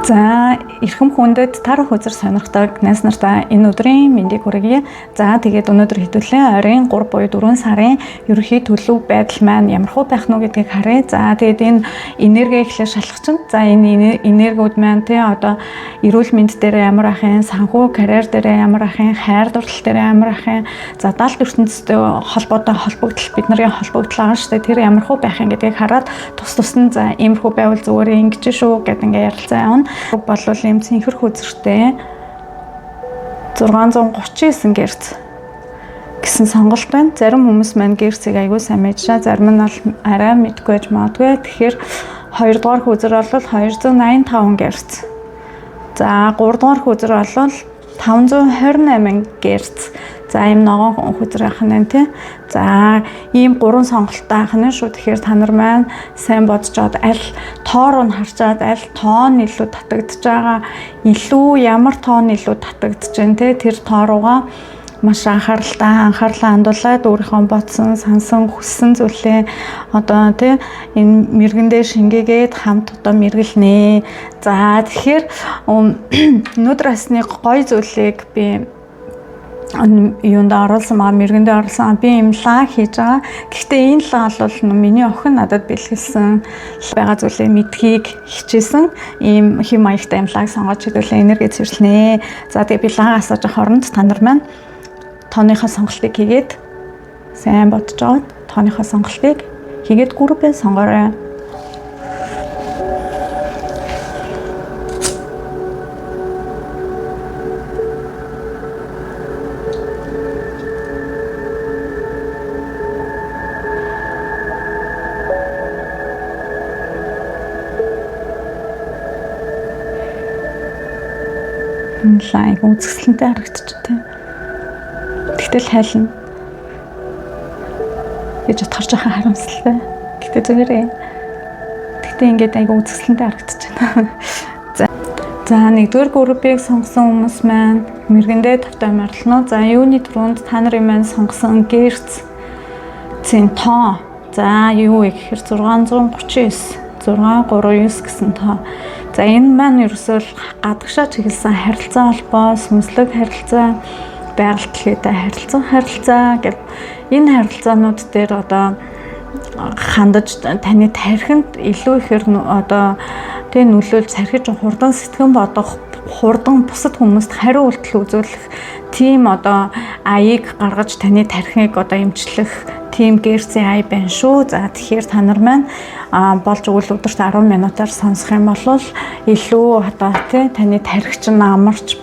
За эрхэм хүндэд тарах үзэр сонирхдаг найз нартаа энэ өдрийн мэндийг хүргье. За тэгээд өнөөдөр хэдүүлээ ойрын 3 буюу 4 сарын ерөнхий төлөв байдал маань ямархуу байх нь гэдгийг харъя. За тэгээд энэ энерги ихлээр шалгах чинь. За энэ энергиуд маань тий одоо эрүүл мэнд дээр ямар ахын, санхүү карьер дээр ямар ахын, хайр дурлал дээр ямар ахын. За даалт ертөнцтэй холбоотой холбогдол бидний холбогдол байгаа шүү дээ. Тэр ямархуу байх юм гэдгийг хараад тус нь за иймэрхүү байвал зүгээр ингэж шүү гэдэг ингээ ярилцаа явна. Болвол юм цэнхэр хүзэртэй 639 Гц гэсэн сонголт байна. Зарим хүмүүс маань герцийг аягүй сайн мэдчихэ, зарим нь бол арай мэдгүй байж магадгүй. Тэгэхээр 2 дугаар хүзэр бол 285 Гц. За 3 дугаар хүзэр бол 528 Гц. За ийм ногоон хүзэр ахын байна тий. За ийм 3 сонголттой ахын шүү. Тэгэхээр та нар маань сайн бодож аваад аль тоор нь харчаад аль тоон илүү татагдж байгаа, илүү ямар тоон илүү татагдж байна тий. Тэр тооруугаа маш анхаарлаа хандуулаад өөрийнхөө бодсон, сансан, хүссэн зүйлээ одоо тий энэ мэргэндээ шингээгээд хамт одоо мэргэлнэ. За тэгэхээр өнөөдөр бас нэг гоё зүйлийг би юунд оруулсан маа мэргэндээ оруулсан би юм лаг хийж байгаа. Гэхдээ энэ лаг бол миний охин надад бэлгэлсэн байгаа зүйлээ мэдхийг хичээсэн. Ийм хэм маягтай юм лаг сонгож хэдүүлээ энерги зэрлэнэ. За тэгээ би лаг асууж авах оронд та нар маань тооныхоо сонголтыг хийгээд сайн бодож аваад тооныхоо сонголтыг хийгээд группээ сонгоорой. Лайк үзэсгэлэнтэй харагдчих тийм. Тэгтэл хайлна. Гэж бодохорч байгаа харамсалтай. Гэтэ зүгээрээ. Гэтэ ингээд айгу үзэсгэлэнтэй харагдчих байна. За нэгдүгээр группийг сонгосон хүмүүс маань мэргэндээ тавтай марлно. За юуны түрүүнд та нарын маань сонгосон герц цэн тоо. За юу вэ гэхээр 639 639 гэсэн тоо. За энэ маань ерөөсөө гадагшаа чиглэсэн харилцаа холбоо, сүнслэг харилцаа, байгальд хэлхийдээ харилцаа гэв энэ харилцаанууд дээр одоо хандаж таны тархинд илүү ихээр одоо тэг нөлөөлж сархиж хурдан сэтгэн бодох, хурдан бусад хүмүүст хариу үйлдэл үзүүлэх тийм одоо аяыг гаргаж таны тархиныг одоо эмчлэх тийм герцийн ай байна шүү. За тэгэхээр та нар маань болж өгвөл өдөрт 10 минутаар сонсох юм бол илүү одоо тий таны тархи чинь амарч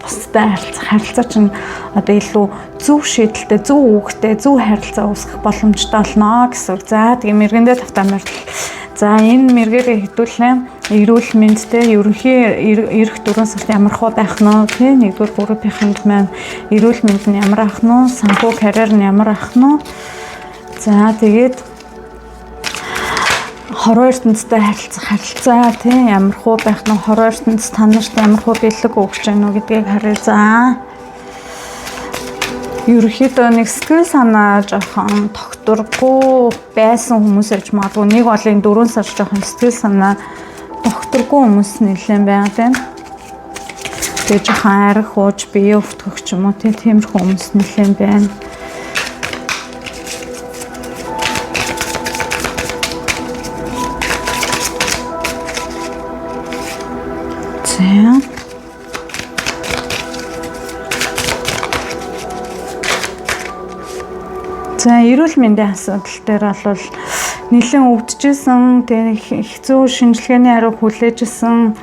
бусдад харилцаа чинь одоо илүү зөв шийдэлтэй, зөв үгтэй, зөв харилцаа үүсгэх боломжтой болно гэсэн үг. За тэгээ мэргэндээ тавтай мэрдэл. За энэ мэргээрээ хэдүүлээ эрүүл мэндтэй ерөнхий эрх дөрвөн салт ямархуу байх нь тий нэгдүгээр группийнхэнд маань эрүүл мэнд нь ямар ах нь, санхүү карьер нь ямар ах нь. За тэгээд хорвоо ертөнцтэй харилцаа тийм ямархуу байх нь, хорвоо ертөнц та нарт ямархуу бэлэг өгч байна уу гэдгийг харъя. За ерөнхийдөө нэг сэтгэл санаа жоохон тогтворгүй байсан хүмүүс аж магадгүй нэг бол энэ 4 сар жоохон сэтгэл санаа тогтворгүй хүмүүс нэлээд байгаа тийм. Тэгээд жоохон арх ууж бие өвтгөх ч юм уу тиймэрхүү хүмүүс нэлээд байна. За эрүүл мэндийн асуудал дээр бол нэлээд өвдөжсэн, тэгээ хэцүү шинжилгээний хариу хүлээжсэн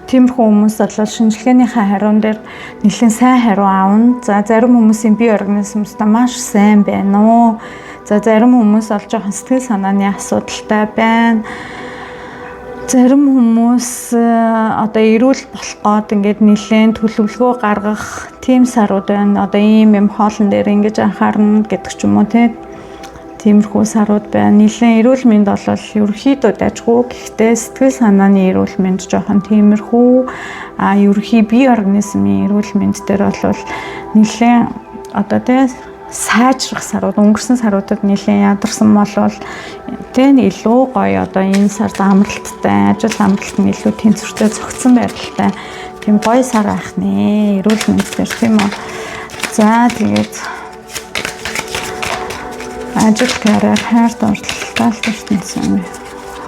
тиймэрхүү хүмүүс бол шинжилгээнийхээ хариун дээр нэлээд сайн хариу аавна. За зарим хүмүүсийн бие организмтай маш сайн байна уу. За зарим хүмүүс бол жоохон сэтгэл санааны асуудалтай байна. Зарим хүмүүс одоо эрүүл болох гээд ингээд нэлээд төлөвлөгөө гаргах тийм сарууд байна. Одоо ийм юм хоолн дээр ингэж анхаарна гэдэг ч юм уу тиймэрхүү сарууд байна. Нэлээд эрүүл мэнд бол ерөнхийдөө дажгүй. Гэхдээ сэтгэл санааны эрүүл мэнд жоохон тиймэрхүү ерөнхий бие организмын эрүүл мэнд дээр бол нэлээд одоо сайжрах сарууд, өнгөрсөн саруудад нэлээд ядарсан болвол тэг илүү гоё одоо энэ сард амралттай, ажил амралт нь илүү тэнцвэртэй зөгцсөн байдалтай тийм гоё сар байх нэ. Эрүүл мэндээр тийм үү. За тэгээд ажил карьер хайрт оролцолтой ертөнцийн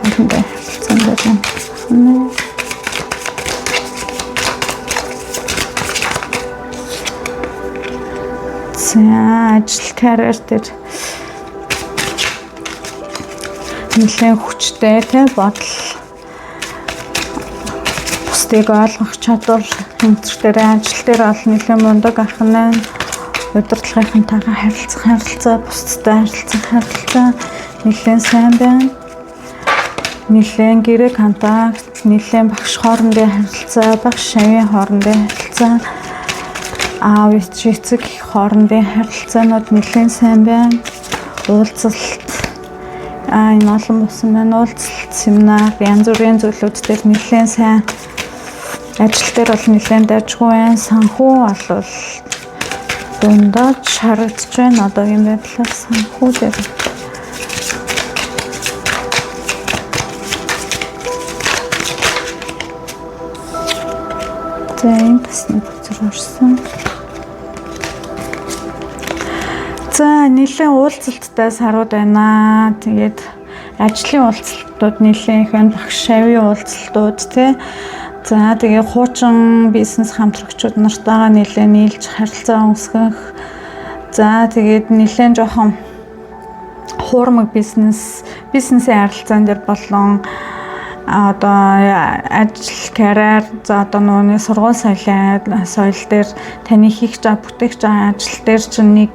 хоорондоо харилцан байна. За ажил карьер дээр нэлээд хүчтэй тэ бодол бусдыг ойлгох чадвар энэ дээр ажил дээр ол нэлээд мундаг ахна. Удирдлагынхантайгаа харилцаа, бусдтай харилцаа нэлээд сайн байна. Нэлээд гэрээ контакт, нэлээд багш хоорондын харилцаа, багш шавийн хоорондын харилцаа, аав эцэг хоорондын харилцаанууд нэлээд сайн байна. Уулзалт энэ олон болсон байна. Уулзалт, семинар, янз бүрийн зүйлүүд дээр нэлээд сайн. Ажил дээр бол нэлээд дайжгүй байна. Санхүү болвол дундаж харагдаж байна. Одоогийн байдлаар санхүү дээр. За энэ бас нэг үзэр орсон. За нэлээд уулзалттай сарууд байна. Тэгээд ажлын уулзалтууд нэлээд их байна. Багш шавийн уулзалтууд тий. За тэгээ хуучин бизнес хамтрагчид нартайгаа нэлээд нийлж харилцаа үүсгэх. За тэгээд нэлээд жоохон хуурмаг бизнесийн харилцаан дээр болон одоо ажил карьер за одоо нууны сургууль соёл дээр таны хийх бүтээх ажил дээр чинь нэг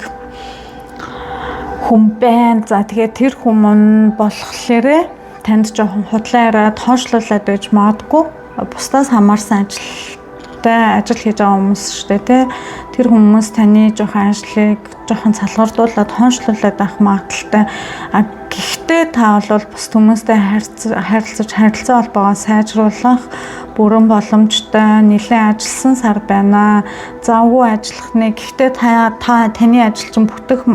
хүн байна. За тэгээд тэр хүн болохлээрээ танд жоохон худлаа яриад хоошлуулад байж магадгүй. Бусдаас хамаарсан ажил хийж байгаа хүмүүс шүү дээ тий. Тэр хүмүүс таны жоохон ажлыг жоохон цалгардуулаад хоншлуулад авах магадaltaй. Гэхдээ та бол бус хүмүүстэй харилцаа холбоогоо сайжруулах бүрэн боломжтой. Нэлээд ажилласан сар байна. Завгүй ажиллах нэ. Гэхдээ таны ажил чинь бүтэх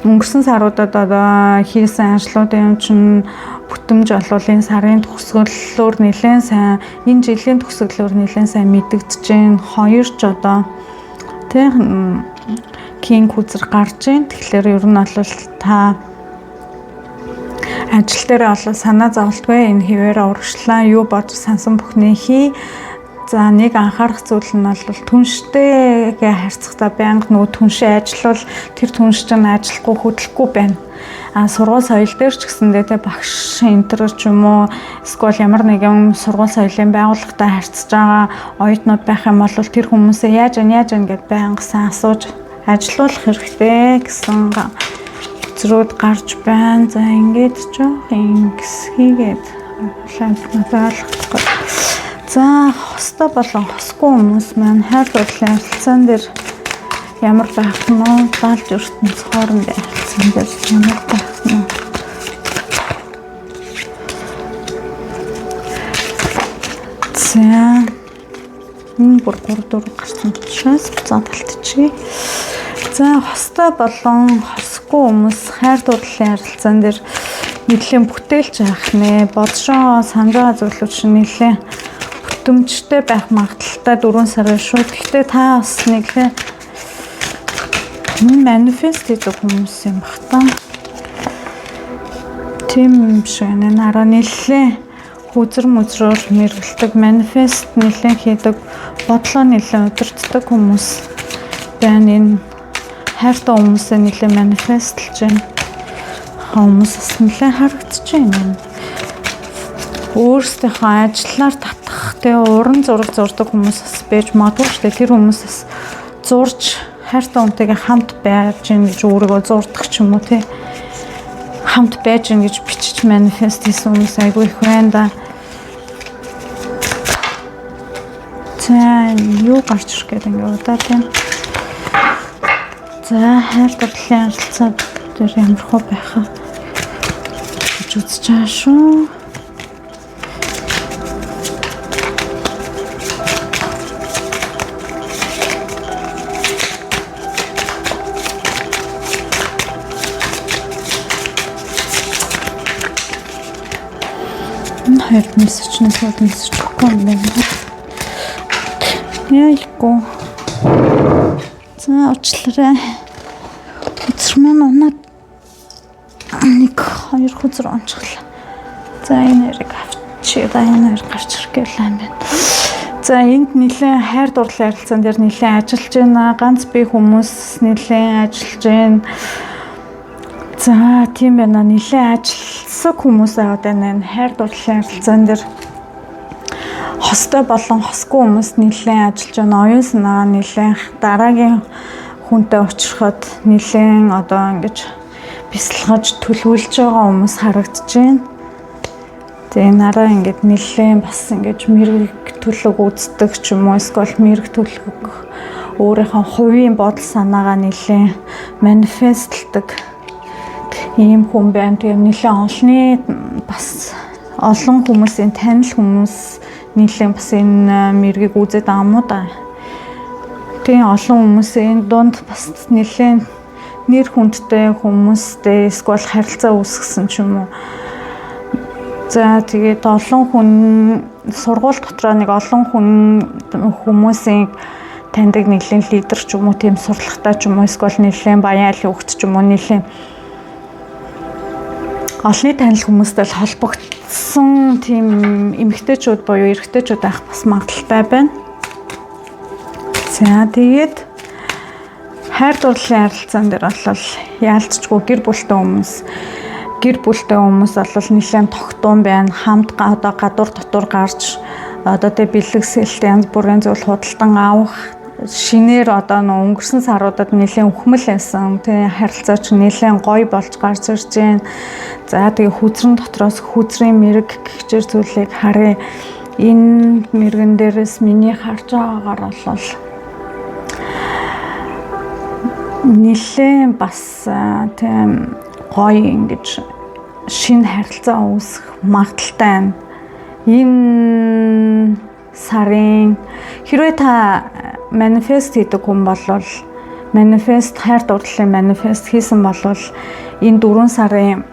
өнгөрсөн саруудад одоо хийсэн ажлуудын юм чинь бүтэмж болвол энэ сарын төгсгөлөөр нэлээд сайн энэ жилийн төгсгөлөөр нэлээд сайн мэдэгдэж байна. Хоёр ч одоо тэг кинг хүзэр гарч байна. Тэгэхээр ер нь бол та ажил дээр олоо санаа зовлтгүй энэ хэвээр урагшлаа юу бодож сансан бүхний хий. За нэг анхаарах зүйл нь бол түнштэйгээ харьцахдаа байнга нөгөө түншээ ажиллавал тэр түнш чинь ажиллахгүй хөдлөхгүй байна. Сургууль соёл дээр ч гэсэндээ багш энтер ч юм уу эсвэл ямар нэгэн сургууль соёлын байгууллагатай харьцаж байгаа оюутнууд байх юм бол тэр хүмүүсээ яаж гэд байнга сан асууж ажиллуулах хэрэгтэй гэсэн зөрүүд гарч байна. За ингээд жоох ингэс хийгээд ойлгохгүй. За хостой болон хосгүй хүмүүс маань хайр дурлалын харилцаан дээр ямар байх нь вэ? Даалж ертөнц хоорондын харилцаан дээр ямар байх нь вэ? За энэ бүр 3-4 гарсан учраас буцаад талтчихъя. За хостой болон хосгүй хүмүүс хайр дурлалын харилцаан дээр нэлээд бүтээлч байх нэ. Бодшоо санаж байгаа зүйлүүд чинь нэлээд бүтэмжтэй байх магадaltaй 4 сарын шууд. Гэхдээ та бас нэглээ манифест хийдэг хүмүүс юм бах та. Тийм шиг нараа нэлээ хүзэр мүзрөөр мэргэлдэг манифест нэлээ хийдэг бодлоо нэлээ удирддаг хүмүүс байна. Энэ хайртай хүмүүсээ нэлээ манифестлж байна. Хүмүүсээс нэлээ харагдаж байна. Өөрсдийнхөө ажиллаар татах тэгээ уран зураг зурдаг хүмүүс бас байж магадгүй шүү дээ. Тэр хүмүүсээс зурж хайртай хүнтэйгээ хамт байж гин гэж өөрийгөө зурдаг ч юм уу тий. Хамт байж гин гэж бичиж манифест хийсэн хүмүүс айгүй их байна да. За юу гарч ирэх гэдэг ингээ удаад байна. За хайр дурлалын харилцаа дээр ямар хөө байхаа гэж үзэж байгаа шүү. хоёр мессежнээс бол мессеж өгөхгүй юм байна. Яйггүй. За уучлаарай. Үзэр маань унаад 1-2 хүзэр онцглоо. За энэ хэрэг авчираа энэ хэрэг гарч ирэхлээ юм байна. За энд нэлээд хайр дурлал ярилцсан дээр нэлээд ажиллаж байна. Ганц би хүмүүс нэлээд ажиллаж байна. За тийм байна. Нэлээд ажилласан хүмүүс аваад байна. Хайр дурлал ярилцсан дээр хостой болон хосгүй хүмүүс нэлээд ажиллаж байна. Оюун санаа нэлээд дараагийн хүнтэй уулзахад нэлээд одоо ингэж бясалгаж төлөвлөж байгаа хүмүүс харагдаж байна. Тэгээ нараа ингэж нэлээд бас ингэж мэрэг төлөв үздэг ч юм уу эсвэл мэрэг төлөв өөрийнхөө хувийн бодол санаагаа нэлээд манифестлдаг ийм хүн байна. Тэгээ нэлээд олонний бас олон хүмүүсийн танил хүмүүс нэлээд бас энэ мэргийг үзээд байгаа мó да. Тэгээ олон хүмүүсийн дунд бас нэлээд нэр хүндтэй хүмүүстэй эсвэл харилцаа үүсгэсэн ч юм уу. За тэгээд олон хүн сургууль дотроо нэг олон хүмүүсийн таньдаг нэлээд лидер ч юм уу тийм сурлагатай ч юм уу эсвэл нэлээд баян айлын хөвгт ч юм уу нэлээд олонний танил хүмүүстэй холбогдсон тийм эмэгтэйчүүд буюу эрэгтэйчүүд байх бас магадaltaй байна. За тэгээд хайр дурлалын харилцаан дээр бол яалтчгүй гэр бүлтэй хүмүүс бол нэлээд тогтун байна. Хамт одоо гадуур дотор гарч одоо тэг бэлгэсэлт янз бүрийн зүйл худалдан авах шинээр одоо өнгөрсөн саруудад нэлээд ухмал байсан. Тэг харилцаа ч нэлээд гоё болж гарч ирж байна. За тэгээ хүзрэн дотроос хүзрийн мэрэг гихчээр зүйлийг харъя. Энэ мэрэгэн дээрээс миний харж байгаагаар бол нэлээд бас тийм гоё ингэж шинэ харилцаа үүсэх магадaltaй байна. Энэ сарын хэрвээ та манифест хийдэг хүн бол манифест хайр дурлалын манифест хийсэн бол энэ 4 сарын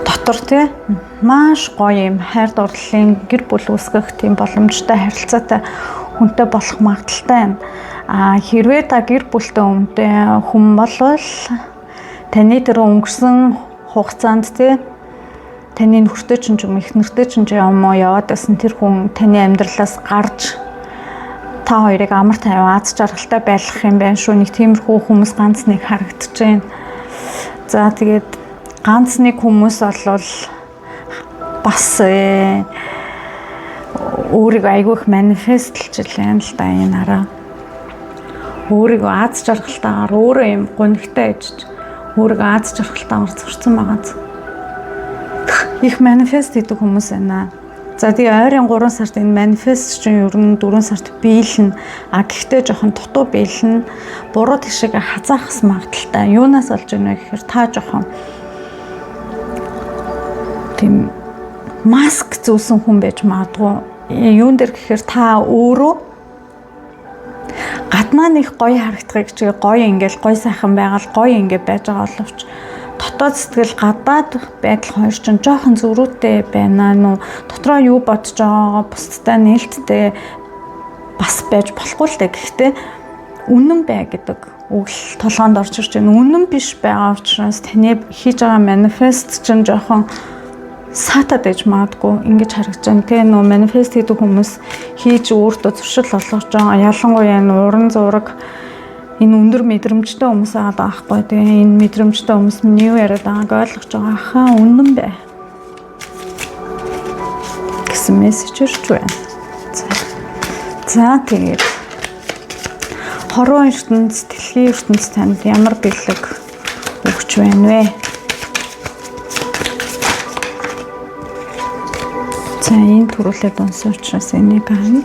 дотор тий маш гоё юм хайр дурлалын гэр бүл үүсгэх тийм боломжтой харилцаатай хүнтэй болох магадaltaй байна. Хэрвээ та гэр бүлтэй хүн бол таны тэр өнгөрсөн хугацаанд тий таны нөхөртэй ч юм их нэртэй ч юм уу яваад байсан тэр хүн таны амьдралаас гарч та хоёрыг амар тайван аз жаргалтай байлгах юм байна шүү. Нэг тиймэрхүү хүмүүс ганц нэг харагдаж байна. За тэгээд ганц нэг хүмүүс бол бас өөрийгөө айгүйх манифестлж байна л да энэ араа. Өөрийгөө аз жаргалтайгаар өөрөө юм гонхтой ээж өөрийгөө аз жаргалтайгаар зурсан байгаа. Их манифест хийдэг хүмүүс байна. За тэгээ ойрын 3 сард энэ манифест чинь ер нь 4 сард биелнэ. Гэхдээ жоохон дутуу биелнэ. Буруу тишээ хазаахс магадaltaй. Юунаас олж ийнэ гэхээр та жоохон тийм маск зүүсэн хүн байж магадгүй. Юун дээр гэхээр та өөрөө гаднаа нэг гоё харагдахыг чи гоё ингээл гоё сайхан байгаал гоё ингээ байж байгаа боловч дотоод сэтгэл гадаад байдал хоёр ч жоохон зөрүүтэй байна нүү. Дотроо юу бодож байгаа бусдтай нээлттэй бас байж болохгүй л дээ. Гэхдээ үнэн бай гэдэг үг л толгоонд орж ирж байна. Үнэн биш байгаа учраас таны хийж байгаа манифест чинь жоохон саатаад ээж магадгүй ингэж харагдаж байна. Тэгээ нөө манифест хийдэг хүмүүс хийж өөртөө зуршил олгож байгаа. Ялангуяа энэ уран зураг энэ өндөр мэдрэмжтэй хүмүүс байгаа байхгүй. Тэгээ энэ мэдрэмжтэй хүмүүс юу яриад байгааг ойлгож байгаа. Ахаа үнэн бай гэсэн мессеж ирж байна. За тэгээд хорвоо ертөнц, дэлхийн ертөнц танд ямар бэлэг өгч байна вэ? За энэ төрүүлээд унсан учраас энийг авъя.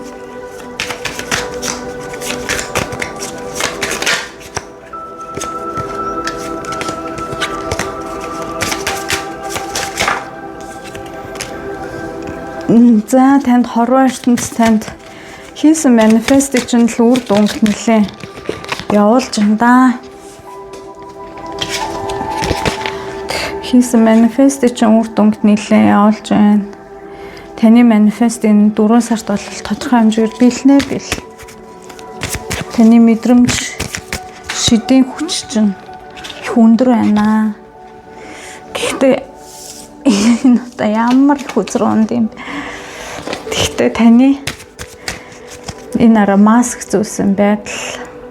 За танд хорвоо ертөнц танд хийсэн манифестыг чинь л үр дүнг нэлээ явуулж байна да. хийсэн манифест чинь үр дүнд нэлээд явуулж байна. Таны манифестын 4 сард бол тодорхой хэмжээгээр биелнэ бил. Таны мэдрэмж шидийн хүч чинь их өндөр байна. Гэхдээ энэ одоо ямар их үзрүүнд юм. Гэхдээ таны энэ арга маск зүүсэн байдал,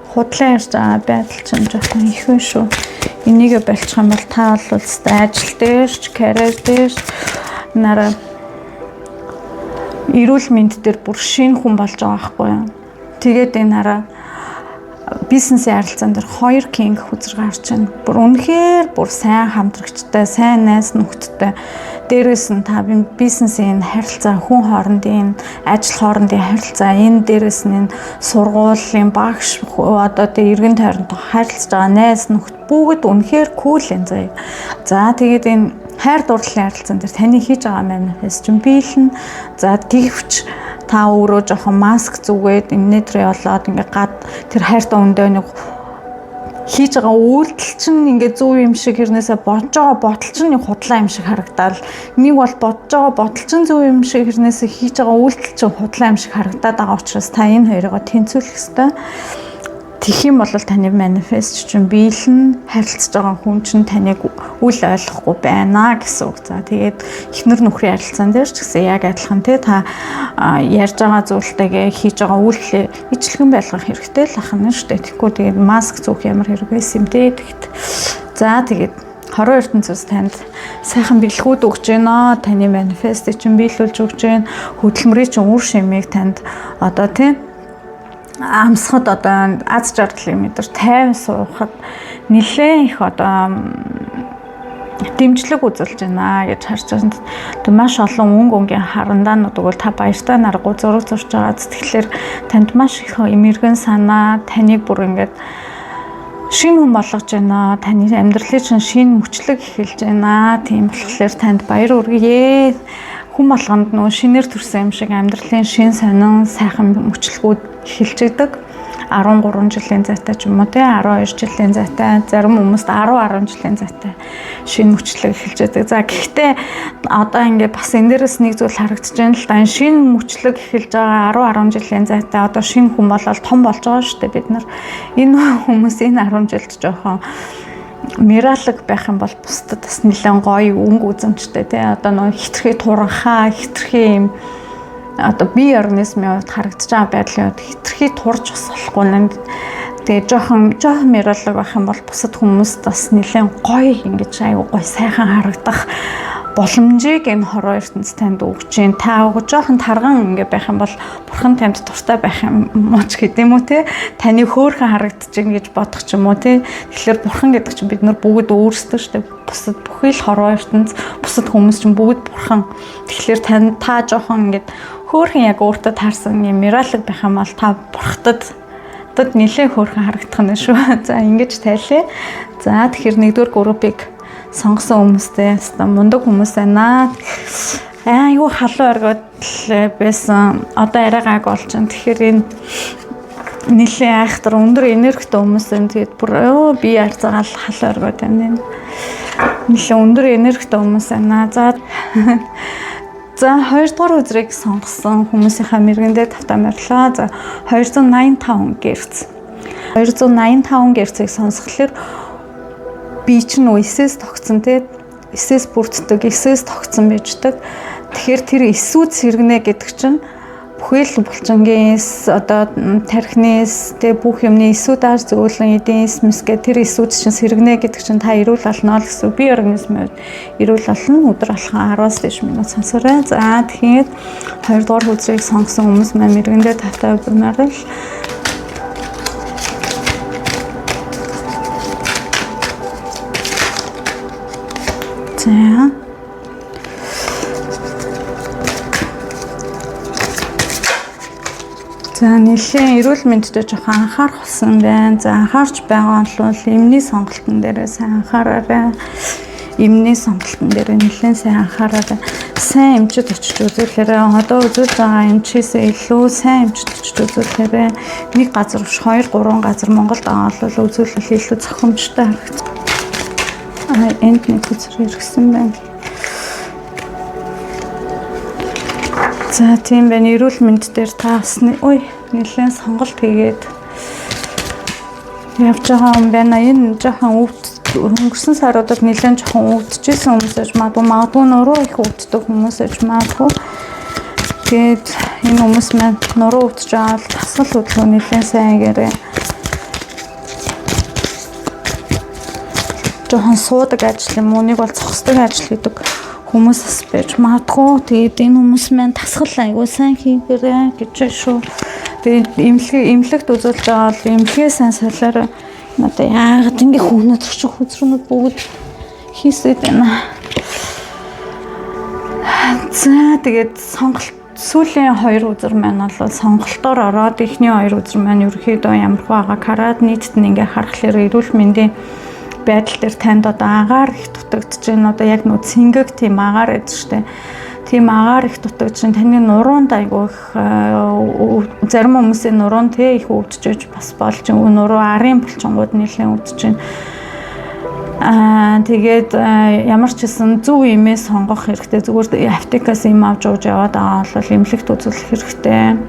худлаа ярьж байгаа байдал чинь жоохон их вэ шүү. Энийг болчих юм бол та бол ажил дээрч, карьер дээрч нараа эрүүл мэнд дээр бүр шинэ хүн болж байгаа байхгүй юу. Тэгээд энэ нараа бизнесийн харилцаан дээр 2 кинг хүзэр гарч байна. Бүр үнэхээр бүр сайн хамтрагчтай, сайн найз нөхдөдтэй. Дээрээс нь та бизнесийн харилцаа, хүн хоорондын, ажил хоорондын харилцаа, энэ дээрээс нь энэ сургуулийн багш одоо тэ эргэн тойронтой харилцаж байгаа найз нөхд бүгд үнэхээр кул энэ заяа. За тэгээд энэ хайр дурлалын харилцаан дээр таны хийж байгаа манифест чинь биелнэ. За тэгвч та өөрөө жоохон маск зүгээд иннетрээ болоод ингээ гад тэр хайртай өндөө нэг хийж байгаа үйлдэл чинь ингээ зөв юм шиг хэрнээсээ бодож байгаа ботал чинь нэг худлаа юм шиг харагдаад нэг бол бодож байгаа ботал чинь зөв юм шиг хэрнээсээ хийж байгаа үйлдэл чинь худлаа юм шиг харагдаад байгаа учраас та энэ хоёроо тэнцвүүлэх ёстой. Тэгэх юм бол таны манифест чинь биелнэ, харилцаж байгаа хүн чинь таныг үл ойлгохгүй байна гэсэн үг. За тэгээд эхнэр нөхрийн харилцаан дээр ч гэсэн яг адилхан та ярьж байгаа зүйлтэйгээ хийж байгаа үйлдэлээ ижилхэн байлгах хэрэгтэй л ахна шүү дээ. Тэгэхгүй тэгээд маск зүүх ямар хэрэг байсан юм те тэгэхэд. За тэгээд хорон ертөнцөөс танд сайхан бэлгүүд өгч байна. Таны манифестыг чинь биелүүлж өгч байна. Хөдөлмөрийн чинь үр шимийг танд одоо тийм амсахад одоо аз жаргалын мэдэр тайван суухад нэлээд их одоо дэмжлэг үзүүлж байна гэж харж байна. Тэгээ маш олон өнгийн харандаанууд өгвөл та баяртай наргуу зураг зурж байгаа. Тэгэхээр танд маш их эмэргэн санаа таныг бүр ингээд шинэ хүн болгож байна. Таны амьдралыг чинь шинэ мөчлөг эхэлж байна. Тийм болохоор танд баяр хүргэе. Хүн болгонд нөө шинээр төрсэн юм шиг амьдралын шин сонин сайхан мөчлөгүүд эхэлж идэг. 13 жилийн зайтай ч юм уу те 12 жилийн зайтай, зарим хүмүүст 10 жилийн зайтай шинэ мөчлөг эхэлж идэг. За гэхдээ одоо ингээд бас энэ дээрээс нэг зүйл харагдаж байна л да. Энэ шинэ мөчлөг эхэлж байгаа 10 жилийн зайтай одоо шинэ хүн болол том болж байгаа шүү дээ бид нар. Энэ хүмүүс энэ 10 жилд жоохон миралог байх юм бол бусдад бас нэлээд гоё өнгө үзэмжтэй тий одоо нөө хитрхи туранхаа хитрхи юм одоо бие организмын хувьд харагдаж байгаа байдлын хувьд хитрхи турж бас болохгүй нэ тэгээ жоохон миралог байх юм бол бусад хүмүүст бас нэлээд гоё ингэж аюу гоё сайхан харагдах боломжийг энэ хороо ертөнц танд өгч जैन та жоохон тарган ингэ байх юм бол бурхан танд дуртай байх юм уу ч гэдэм үү те таны хөөрхөн харагдаж гин гэж бодох ч юм уу те тэгэхээр бурхан гэдэг чинь бид нар бүгд өөрсдөө шүү дээ бусад бүхий л хороо ертөнц бусад хүмүүс чинь бүгд бурхан тэгэхээр та жоохон ингэ хөөрхөн яг өөртөө таарсан юм миралог байх юм бол та бурхтад нэлээд хөөрхөн харагдах нь шүү за ингэж тайлээ за тэгэхээр нэгдүгээр группыг сонгосон хүмүүстэй мундаг хүмүүс байна. Юу халуун оргиод байсан. Одоо арай гайг болж байна. Тэгэхээр энэ нэлээд айхтар өндөр энергитэй хүмүүс байна. Тэгээд бүр би харцаагаал халуун оргиод байна. Нэлээд өндөр энергитэй хүмүүс байна. За 2 дугаар үзрийг сонгосон хүмүүсийнхаа мэргэндээ тавтаа морилоо. За 285 Гц. 285 Гц-ийг сонсхолоор би чинь эсэс тогтсон те эсэс бүрддэг эсэс тогтсон байждаг. Тэгэхээр тэр эсүүд сэргэнэ гэдэг чинь бүхэл булчингийн эс одоо тархиныс те бүх юмны эсүүд аж зөөлөн эдийн эс мэс гэх тэр эсүүд чинь сэргэнэ гэдэг чинь та эрүүл олно л гэсэн бие организмын эрүүл олно өдөр алхан 10-аас дээш минут сонсоорой. За тэгэхээр 2 дугаар үзрийг сонгосон хүмүүс маань мэргэндээ тавтай бүрмээр л За нэлээд эрүүл мэндэд жоохон анхаарах болсон байна. За анхаарч байгаа бол эмний сонголтын дээр сайн анхаараарай. Эмний сонголтын дээр нэлээд сайн анхаараарай. Сайн эмчид очиж үзүүлээрэй. Одоо үзүүлж байгаа эмчээсээ илүү сайн эмчид очиж үзүүлээрэй. Нэг газар биш 2-3 газар Монголд байгаа бол үзүүлэл илүү зохимжтой харагдана. Энд нэг үзэр ирсэн байна. За тийм байна. Эрүүл мэнд дээр та бас нэлээд сонголт хийгээд явж байгаа юм байна. Энэ жоохон өнгөрсөн саруудад нэлээд жоохон өвдөжсэн хүмүүс аж магадгүй нуруу их өвддөг хүмүүс аж магадгүй. Тэгээд энэ хүмүүс маань нуруу өвдөж байгаа бол тасгал хөдөлгөөн нэлээд сайн гэрээ. Жохон суудаг ажил юм уу, нэг бол зогсдог ажил хийдэг хүмүүс бас байж магадгүй. Тэгээд энэ хүмүүс маань тасгал айгуу сайн хийгээрэй гэж шүү. Тэгээд имлэгт үзүүлж байгаа бол имлэгээ сайн солиорой. Одоо яагаад ингэ хүмүүд өчиг хүзрүүнүүд бүгд хийсэд байна. За тэгээд сүүлийн 2 үзэр маань бол сонголтоор ороод эхний 2 үзэр маань ерөөхдөө ямар байгаа карад нийтд нь ингээ харахаар эрүүл мэндийн байдал дээр танд одоо агаар их дутагдж байна. Одоо яг нөө цэнгэг тийм агаар байдаг шүү дээ. Тийм агаар их дутагдж байна. Таны нуруунд айгүй их зарим хүмүүсийн нуруунд те их өвдөж бас болж нуруу арын булчингууд нэлээд өвдөж байна. Тэгээд ямар ч гэсэн зөв имээ сонгох хэрэгтэй. Зүгээр аптекаас им авч ууж яваад байгаа бол имлэгт үзүүлэх хэрэгтэй.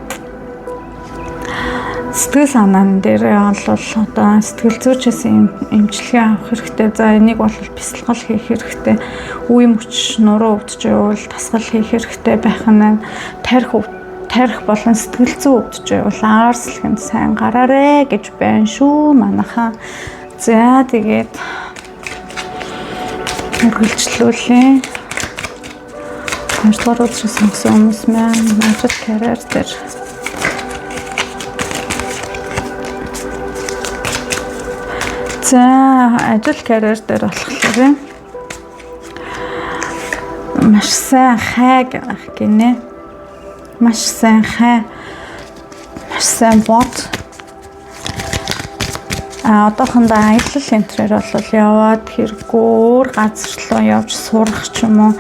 Сэтгэл санаан дээр бол одоо сэтгэл зүйчээс эмчилгээ авах хэрэгтэй. За энийг бол бясалгал хийх хэрэгтэй. Үе мөч нуруу өвдөж байвал тасгал хийх хэрэгтэй байх нь. Тарих болон сэтгэл зүй өвдөж байвал агаар сэлгэнд сайн гараарэ гэж байна шүү манайхаа. За тэгээд үргэлжлүүлээ. 2 дугаар үзрээс сонгосон хүмүүс маань ажил карьер дээр за ажил карьер дээр болохоор маш сайн хай гинэ. Маш сайн хай. Маш сайн бод. Одоохондоо аялал энтрээр бол яваад хэрэггүйр газар руу явж сурах ч юм уу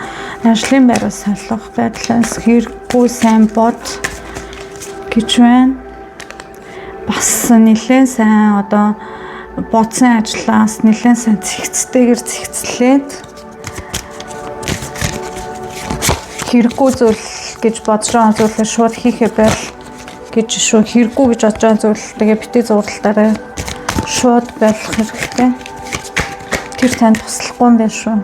ажлын байраа солих байдлаас хэрэггүй сайн бод гэж байна. Бас нэлээд сайн одоо бодсон ажлаас нэлээд сайн зэгцтэйгээр зэгцлээд хэрэггүй зүйл гэж бодож байгаа зүйлээ шууд хийхээ байл гэж шүү. Хэрэггүй гэж бодож байгаа зүйл тэгээ битгий зурлалтаараа шууд байх хэрэгтэй. Тэр танд туслахгүй юм байна шүү.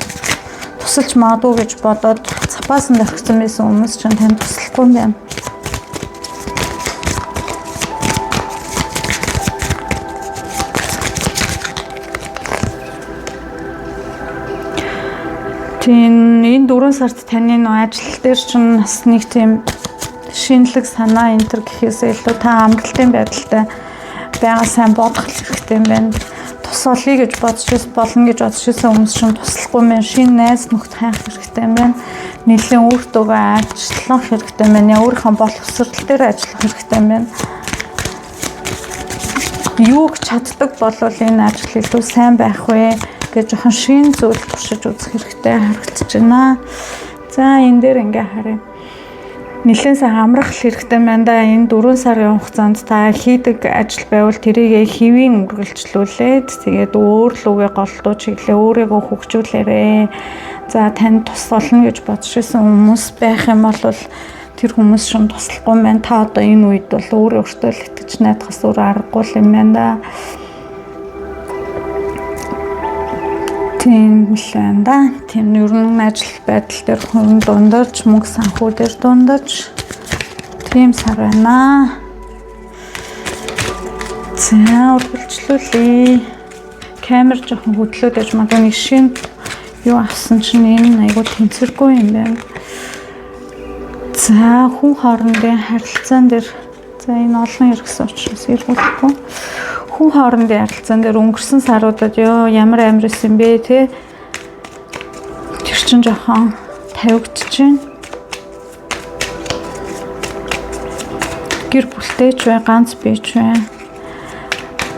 Тусалж магадгүй гэж бодоод цапаас нь орхисон байсан хүмүүс ч танд туслахгүй юм байна. Тийм энэ 4 сард таны ажил дээр чинь бас нэг тийм шинэлэг санаа энэ төр гэхээсээ илүү та амралтын байдалтай байгаа сайн бодох хэрэгтэй юм байна. Тус олъё гэж бодож болно гэж бодож байсан хүмүүс чинь туслахгүй мэн шинэ найз нөхд хайх хэрэгтэй юм байна. Нийлэн өөртөөгөө ажиллах хэрэгтэй юм байна. Өөрийнхөө боловсрол дээр ажиллах хэрэгтэй юм байна. Юуг чаддаг болвол энэ ажил илүү сайн байх вэ гэж жоохон шинэ зүйл туршиж үзэх хэрэгтэй харагдаж байна. За энэ дээр ингээ харъя. Нэлээд сайн амрах хэрэгтэй байна да. Энэ 4 сарын хугацаанд та хийдэг ажил байвал тэрийг хэвийн үргэлжлүүлээд тэгээд өөр лүгээ голдуу чиглээ өөрийгөө хөгжүүлээрэй. За танд тус болно гэж бодож исэн хүмүүс байх юм бол тэр хүмүүс шин туслахгүй юм байна. Та одоо энэ үед бол өөртөө л итгэж найдахаас өөр аргагүй юм байна да. Тийм л байна да. Тийм ер нь ажил байдал дээр хүн дундаж, мөнгө санхүү дээр дундаж тийм сар байна. За үргэлжлүүлээ. Камер жоохон хөдлөөд яж магадгүй нэг шин юу авсан чинь энэ айгуу тэнцвэргүй юм байна. За хүн хоорондын харилцаан дээр за энэ олон хэрэгсэн учраас эргүүлэхгүй. Хүн хоорондын харилцаан дээр өнгөрсөн саруудад ямар амир исэн бэ те. Тэр чинь жоохон тавигдчихэж байна. Гэр бүлтэйч бай, ганц бийч бай.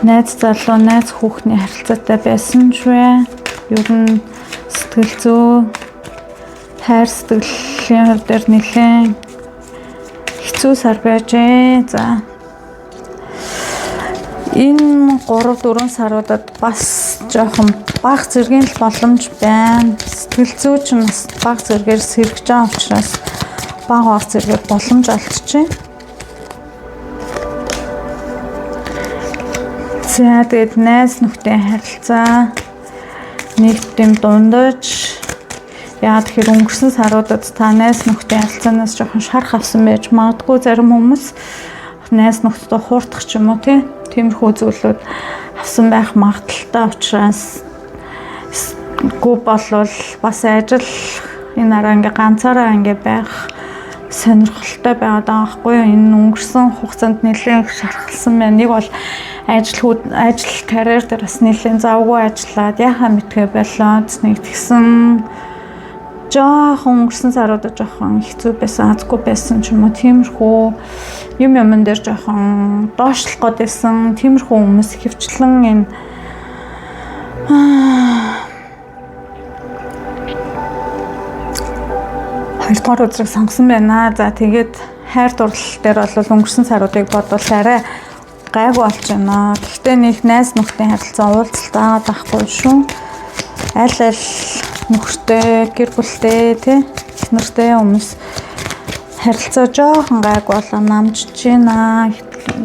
Найз залуу, найз хүүхний харилцаатай байсан ч бай. Ер нь сэтгэл зүй, хайр сэтгэлийн хувьд дээр нэлээд хэцүү сар байжээ. За энэ 3-4 саруудад бас жоохон бага зэргийн л боломж байна. Сэтгэл зүйч нь бас бага зэргээр сэргэж байгаа учраас бага зэргээр боломж олдчихжээ. За тэгээд найз нөхдөд харилцаа нэгдэм дундаж яа тэгэхээр өнгөрсөн саруудад та найз нөхдөд харилцаанаас жоохон шарах авсан байж магадгүй. Зарим хүмүүс найз нөхдөдөө хуурдах ч юм уу тиймэрхүү зүйлүүд авсан байх магадaltaй учраас гоо болвол бас ажил энэ араа ингээ ганцаараа ингээ байх сонирхолтой байгаад байгаа байхгүй юу? Энэ өнгөрсөн хугацаанд нэлээд шархалсан байна. Нэг бол ажил карьер дээр бас нэлээд завгүй ажиллаад яхаа мэдгээ болоод нэг тэгсэн жоохон өнгөрсөн саруудад жоохон хэцүү байсан, азгүй байсан ч юм уу. Тиймэрхүү юм дээр жоохон доошлох гэдсэн. Тиймэрхүү хүмүүс хөвчлэн энэ хоёрдугаар үзрийг сонгосон байна. За тэгээд хайр дурлал дээр бол өнгөрсөн саруудыг бодвол арай гайгүй болж байна. Гэхдээ нэг найз нөхдөд харилцаа уулзалтаа байхгүй шүү. Аль нөхөртэй, гэр бүлтэй их нартай хүмүүс харилцаа жоохон гайгүй болоо намжиж байна.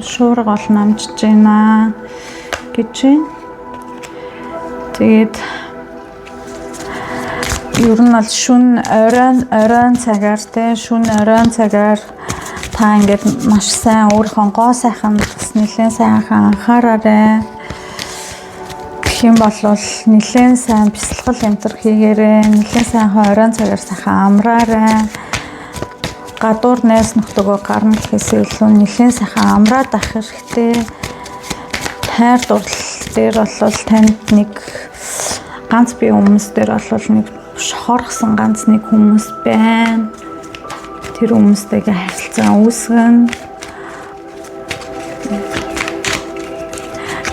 Шуурга бол намжиж байна гэж байна. Тэгээд ер нь бол шүн оройн цагаар та ингээд маш сайн өөрийнхөө гоо сайхан бас нэлээд сайхан анхаараарай. Гэх юм бол нэлээд сайн бясалгал энтер хийгээрэй. Нэлээд сайхан оройн цагаар сайхан амраарай. Гадуур найз нөхдөдөө гарна гэхээс илүү нэлээд сайхан амраад ах хэрэгтэй. Хайр дурлал дээр бол танд нэг ганц бие хүмүүс дээр бол нэг шохорхон ганц нэг хүмүүс байна. Тэр хүмүүстэйгээ харилцаа үүсгэн.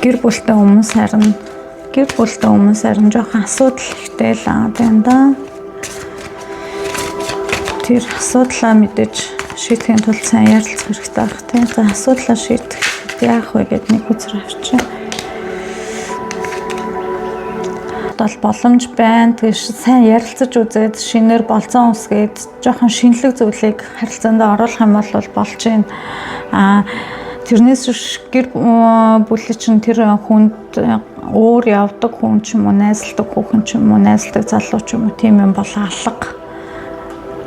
Гэр бүлтэй хүмүүс харин жоохон асуудал ихтэй л байна да. Тэр асуудлаа мэдээж шийдэхин тулд сайн ярилцах хэрэгтэй байх тийм. За асуудлаа шийдэх яах вэ гэдээ нэг үзэр авчаа. Бол боломж байна. Тэгэж сайн ярилцаж үзээд шинээр болцсон үсгээд жоохон шинэлэг зүйлийг харилцаанд оруулах юм бол болж байна. Тэрнээс биш гэр бүлийн чинь тэр хүнд өөр явдаг хүн ч юм уу, найзалдаг хүүхэн ч юм уу, найзалдаг залуу ч юм уу тийм юм бол алга.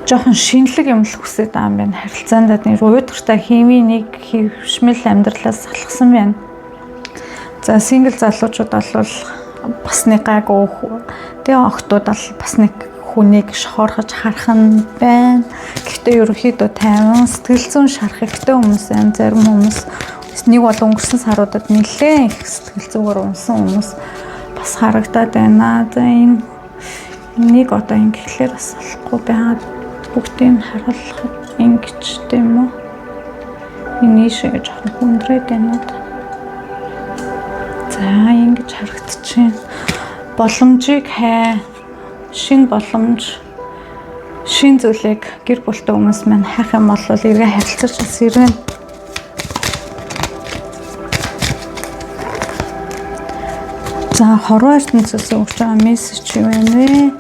Жоохон шинэлэг юм л хүсэж байгаа юм байна. Харилцаанд нэг уйдгартай химийн нэг хөвшмөл амьдралаас салхсан байна. За сингл залуучууд бол бас нэг гайгүй тэгээ охтууд бол бас нэг хүнийг шохорхож харах нь байна. Гэхдээ ерөнхийдөө тайван сэтгэл зүйн шарах хэрэгтэй хүмүүс байна. Зарим хүмүүс нэг бол өнгөрсөн саруудад нэлээд их сэтгэл зүгээр унсан хүмүүс бас харагдаад байна. За энэ нэг одоо ингэхлээр бас болохгүй байгаад бүгдийг харуулхад ингэж тийм үү. Энэ шиг жоохон хүндрээд байна. За ингэж харагдчихээн. Боломжийг шинэ боломж, шинэ зүйлийг гэр бүлтэй хүмүүс маань хайх юм бол эргээ харилцаж бас ирнэ. За хорвоо ертөнцөөс өгч байгаа мессеж юу вэ?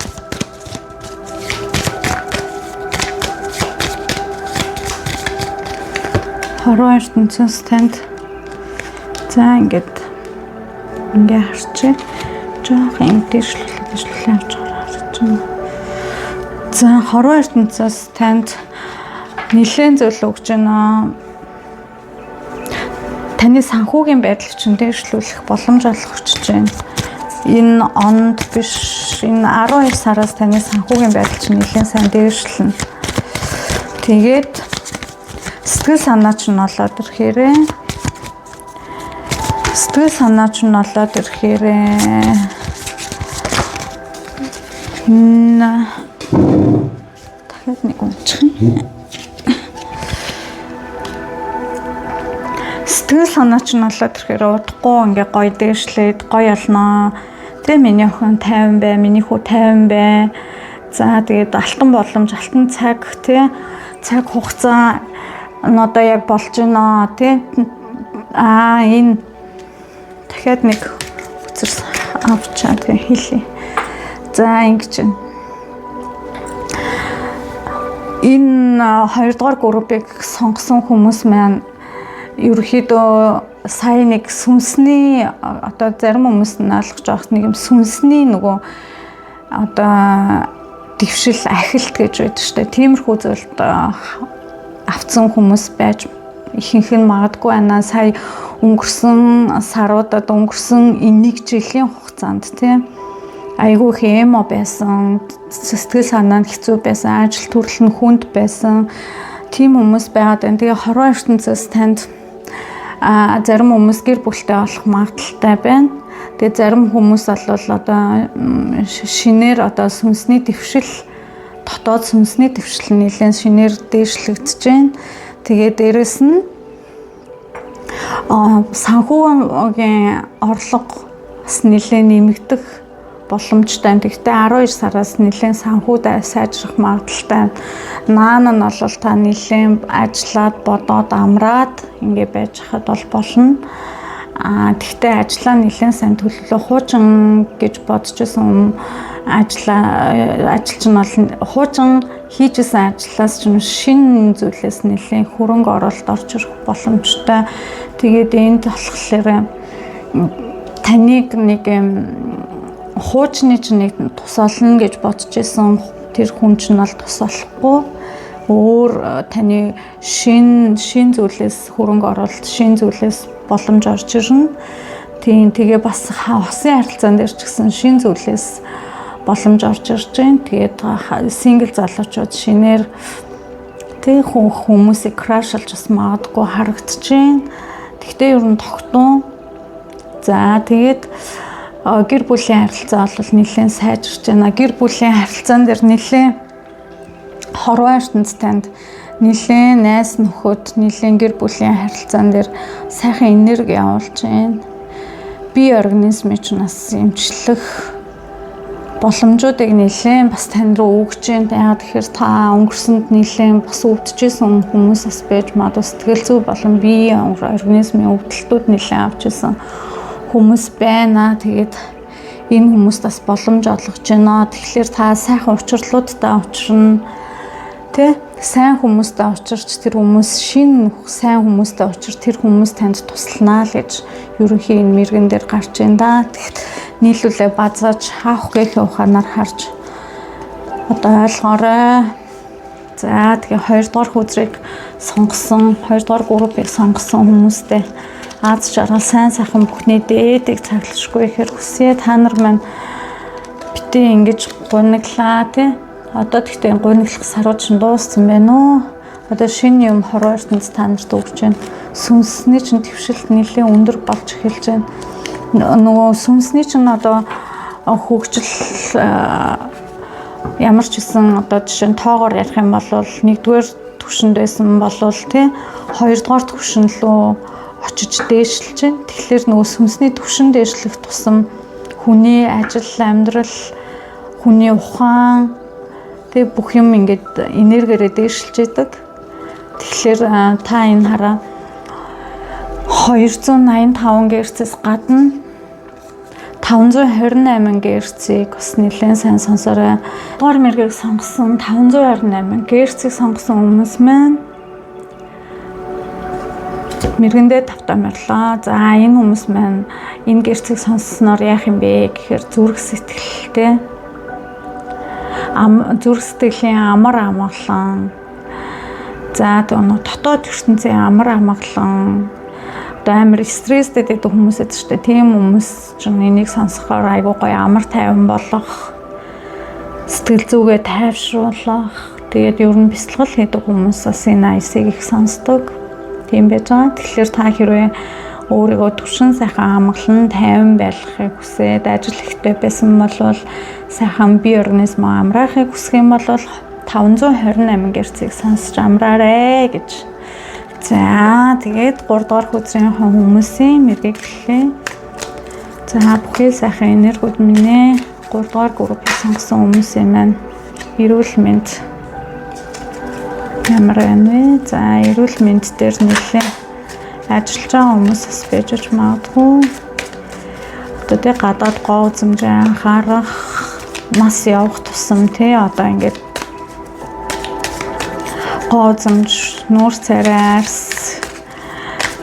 Хорвоо ертөнцөөс танд за ингээд харчих. Жоох юм дэвшлүүлээ авч харж байна. За хорвоо ертөнцөөс танд нэлээд зөвлө өгч байна. Таны санхүүгийн байдлыг чинь дэвшлүүлэх боломж олгож байна. Энэ онд биш энэ 12 сараас таны санхүүгийн байдал чинь нэлээд сайн дэвшлэнэ. Тэгээд сэтгэл санаа чинь болоод ирэхээрээ дахиад нэг унчих. Сэтгэл санаа чинь болоод ирэхээр удахгүй ингээ гоё дээшлээд гоё олноо. Тэ миний охин 50 бай, миний хүү 50 бай. За тэгээд алтан боломж, алтан цаг тий цаг хугацаа одоо яг болж байна тий. Энэ дахиад нэг үзэр авчаад хэлье. За ингэж байна. Энэ 2 дугаар группийг сонгосон хүмүүс маань ерөөхдөө сая нэг сүнсний одоо зарим хүмүүс нь ойлгож байгаа нэг юм сүнсний нөгөө одоо дэвшил ахилт гэж байдаг шүү дээ. Тиймэрхүү зүйлд авцсан хүмүүс байж ихэнх нь магадгүй байна. Сая өнгөрсөн саруудад өнгөрсөн нэг жилийн хугацаанд тийм айгүй хэмо байсан, сэтгэл санаа нь хэцүү байсан, ажил төрөл нь хүнд байсан. Тийм хүмүүс байгаад байна. Тэгээ хорвоо ертөнцөөс танд зарим хүмүүс гэр бүлтэй болох магадaltaй байна. Тэгээ зарим хүмүүс бол одоо шинээр одоо сүнсний дэвшил, дотоод сүнсний дэвшил нэлээд шинээр дээшлэгдэж байна. Тэгээ дээрэс нь санхүүгийн орлого бас нэлээд нэмэгдэх боломжтой. Гэхдээ 12 сараас нэлээд санхүү сайжрах магадaltaй. Наан нь бол та нэлээд ажиллаад бодоод амраад ингэ байж хад бол болно. Гэхдээ ажиллаа нэлээд сайн төлөвлөө хуучин гэж бодож байсан ажил чинь бол хуучин хийжсэн ажлаас чинь шинэ зүйлээс нэлээд хөрөнгө оруулалт орж ирэх боломжтой. Тэгээд энд болохоор таныг нэг хуучны чинь нэг тусална гэж бодож исэн тэр хүн чинь бол тусалахгүй. Өөр таны шин зүйлээс хөрөнгө оруулалт, шин зүйлээс боломж орж ирнэ. Тийм тэгээ бас усын харилцаан дээр ч гэсэн шин зүйлээс боломж орж ирж байна. Тэгээд сингл залуучууд шинээр тэг хүмүүсийг крашалж бас магадгүй харагдаж байна. Гэхдээ ер нь тогтун. За тэгээд гэр бүлийн харилцаа бол нэлээд сайжирч байна. Гэр бүлийн харилцаан дээр нэлээд хорвоо ертөнц танд нэлээд найс нөхөд нэлээд гэр бүлийн харилцаан дээр сайхан энерги явуулж байна. Бие организмыг ч нас эмчлэх боломжуудыг нэлээд бас тань руу өгч байна. Яагаад тэгэхээр та өнгөрсөнд нэлээд бас өвдөжсэн хүмүүс бас байж магадгүй сэтгэл зүй болон бие организмын өвдөлтүүд нэлээд авч ирсэн хүмүүс байна. Тэгээд энэ хүмүүст бас боломж олгож байна. Тэгэхээр та сайхан учрлуудтай учрна. Тэ сайн хүмүүстэй учирч тэр хүмүүс шинэ сайн хүмүүстэй учир тэр хүмүүс танд туслана л гэж ерөнхийн энэ мэргэн дээр гарч байна да. Тэгэхэд нийлүүлээ базааж хаах гэхээ ухаанаар харж одоо ойлгоорой. За тэгээ 2 дугаар хүзрийг сонгосон 2 дугаар группыг сонгосон хүмүүстэй аз жаргал сайн сайхан бүхний дээдийг цаглашгүй ихээр хүсье. Та нар маань битээ ингэж гуниглаа тий. Одоо тэгтээ гуниглах сарууд чинь дууссан байна уу? Одоо шинэ юм хорвоо ертөнц та нарт өгч байна. Сүнсний чинь твшилт нэлээд өндөр болж эхэлж байна. Нөгөө сүнсний чинь одоо хөгжил ямар ч гэсэн одоо жишээ нь тоогоор ярих юм бол 1-р түвшинд байсан болвол тий 2-р түвшин рүү очиж дээшлж байна. Тэгэхээр нөгөө сүнсний түвшин дээшлэх тусам хүний ажил, амьдрал, хүний ухаан тэг бүх юм ингээд энергиэрээ дээшилж идэг. Тэгэхээр та энэ хараа 285 Гц-с гадна 528 Гц-ийг бас нэлээд сайн сонсорой. Дугаар мэргийг сонгосон 528 Гц-ийг сонгосон хүмүүс маань мэргэндээ тавтамжлаа. За энэ хүмүүс маань энэ Гц-ийг сонссноор яах юм бэ гэхээр зүрх сэтгэлтэй зүрх сэтгэлийн амар амгалан. За нөгөө дотоод ертөнцийн амар амгалан амар стресстэй гэдэг хүмүүс эд шүү дээ. Тийм хүмүүс чинь энийг сонсохоор айгуу гоё амар тайван болох, сэтгэл зүгээ тайвшруулах, тэгээд ер нь бясалгал хийдэг хүмүүс бас энэ айсыг их сонсдог. Тийм байж байгаа. Тэгэхээр та хэрвээ өөрийгөө төвшин сайхан амгалан тайван байлгахыг хүсээд ажил ихтэй байсан бол сайхан бие организм амраахыг хүсэх юм бол 528 Гц-ийг сонсож амраарэ гэж. За тэгээд 3 дугаар хүзрийн хүмүүсийн мэргийг хэллээ. За бүхий сайхан энергиуд минь 3 дугаар группыг сонгосон хүмүүсийн маань эрүүл мэнд ямар байна вэ? За эрүүл мэнд дээр нэлээ ажиллаж байгаа хүмүүс бас байж магадгүй. одоо гадаад гоо үзмжээ анхаарах нас явах тусам тий одоо ингээд гоо үзмж нүүр царайс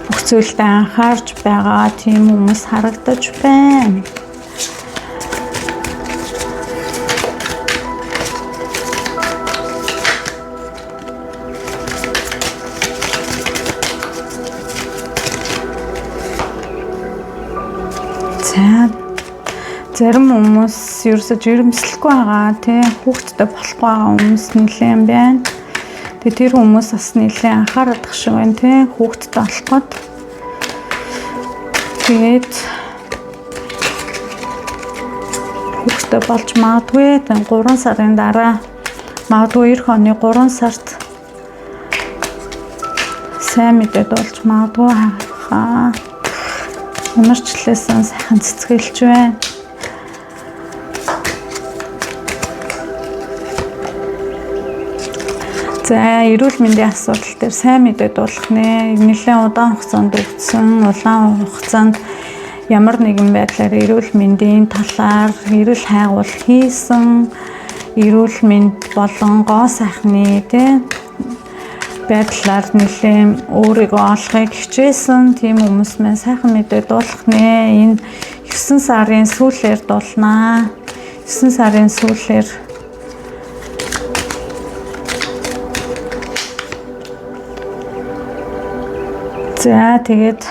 бүх зүйлд анхаарч байгаа тийм хүмүүс харагдаж байна. Зарим хүмүүс ерөөсөж жирэмслэхгүй байгаа тий хүүхдтэй болохгүй байгаа хүмүүс нэлээд байна. Тэгээ тэр хүмүүс бас нэлээд анхаарах шиг байна тий хүүхдтэй болоход. Тэгээд хүүхдтэй болж магадгүй 3 сарын дараа магадгүй эх оны 3 сард сайн мэдээд болж магадгүй хаа. Унарчлээсэн сайхан цэцгэлж байна. За эрүүл мэндийн асуудал дээр сайн мэдээд болох нэ. Нэлээд удаан хугацаанд өвдсөн, улаан хугацаанд ямар нэгэн байдлаар эрүүл мэндийн талаар эрүүл хайгуул хийсэн, эрүүл мэнд болон гоо сайхны тий байдлаар нэлээд өөрийгөө олохыг хичээсэн тийм хүмүүс маань сайхан мэдээд болох нэ. Энэ 9 сарын сүүлээр дуулнаа. 9 сарын сүүлээр за тэгээд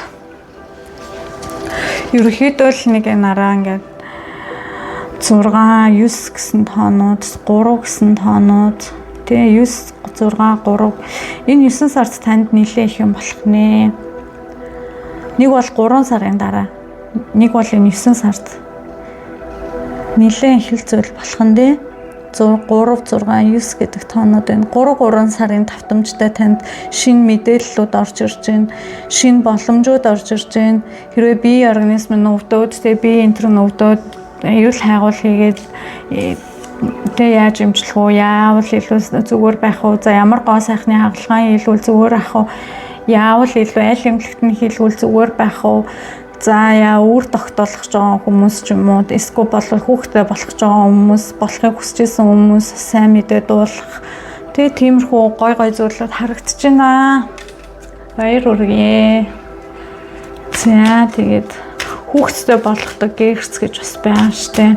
ерөнхийдөө л нэг нараа ингээд 6 9 гэсэн тоонууд 3 гэсэн тоонууд тэгээ 9 6 3 энэ 9 сард танд нэлээд их юм болох нэ. Нэг бол 3 сарын дараа, нэг бол энэ 9 сард нэлээд их зүйл болох нь дээ. 3 6 9 гэдэг тоонууд байна. 3 сарын давтамжтай танд шинэ мэдээллүүд орж ирж байна. Шинэ боломжууд орж ирж байна. Хэрвээ бие организм нь өвдөөд, тэгээ бие энтер нь өвдөөд эрүүл хайгуул хийгээд тэгээ яаж имжлэх үү? Яавал илүү зүгээр байх уу? За ямар гоо сайхны хагалгаан хийлгүүл зүгээр ах уу? Яавал илүү аль эмнэлэгтний хийлгүүл зүгээр байх уу? За яа үр тогтоолох байгаа хүмүүс ч юм уу эсвэл хүүхдээ болох байгаа хүмүүс болохыг хүсэжсэн хүмүүс сайн мэдээд дуулах. Тэгээ тиймэрхүү гой зүйлүүд харагдаж байна. Баяр хүргэе. За тэгээд хүүхдтэй болохдог гэрц гэж бас байгаа штэ.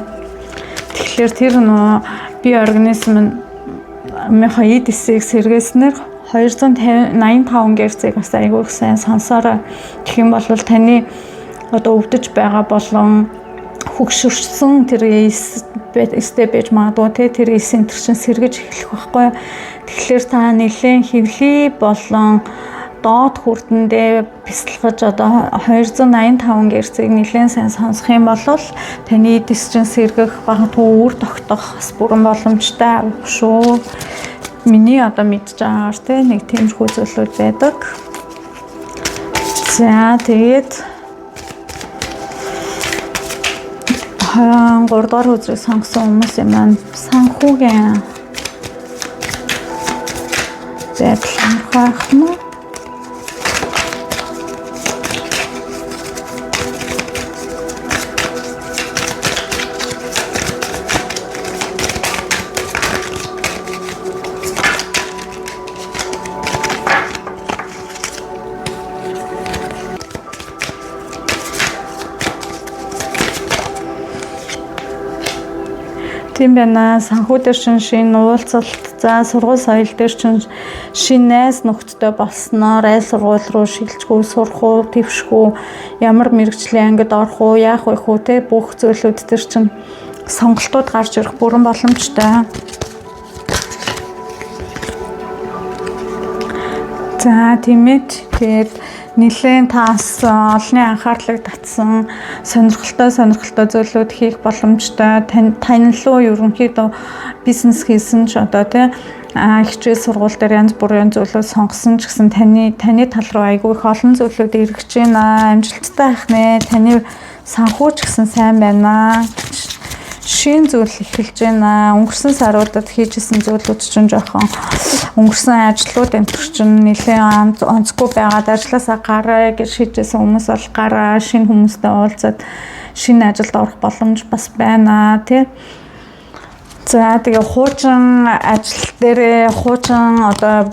Тэгэхээр тэр нөө бие организм нь эдисийг сэргээснээр 285 гэрцийг бас айгүй их сайн сонсороо. Тэгэх юм бол таны одоо өвдөж байгаа болон хөгшөрсөн тэр степ байж магадгүй те тэр эсентер чинь сэргэж эхлэх байхгүй. Тэгэхээр та нэлээд хэвлий болон доод хүрдэндээ бясалгаж одоо 285 гэрцийг нэлээд сайн сонсох юм бол таны эдис чинь сэргэх магадгүй үр тогтох бас бүрэн боломжтой шүү. Миний одоо мэдж байгаагаар те нэг тиймэрхүү зүйлүүд байдаг. За тэгээд 3 дугаар үзрийг сонгосон хүмүүс юм маань санхүүгийн байдал анхаарах нь тийм байна. Санхүү дээр шинэ уулзалт, за сургууль соёл дээр шинэ найз нөхдөдтэй болсноор айл сургууль руу шилжгүй сурах уу, твших үү, ямар мэрэгжлийн ангид орох уу, яах вэ хүү те бүх зүйлүүд дээр сонголтууд гарч ирэх бүрэн боломжтой. За тиймээд тэгээд нэлээд таас олонний анхаарлыг татсан сонирхолтой зүйлүүд хийх боломжтой. Танилуу ерөнхийдөө бизнес хийсэн ч одоо тий хичээл сургууль дээр янз бүрийн зүйлүүд сонгосон ч гэсэн таны тал руу айгүй их олон зүйлүүд эргэж байна. Амжилттай байх нэ. Таны санхүү ч гэсэн сайн байна. Шинэ зүйл эхэлж байна. Өнгөрсөн саруудад хийжсэн зүйлүүд чинь жоохон өнгөрсөн ажлууд энэ чинь нэлээд онцгүй байгаад ажилласаа гараа гэж шийдсэн хүмүүс бол гараа шинэ хүмүүстэй уулзаад шинэ ажилд орох боломж бас байна тий. За тэгээ хуучин ажил дээр хуучин одоо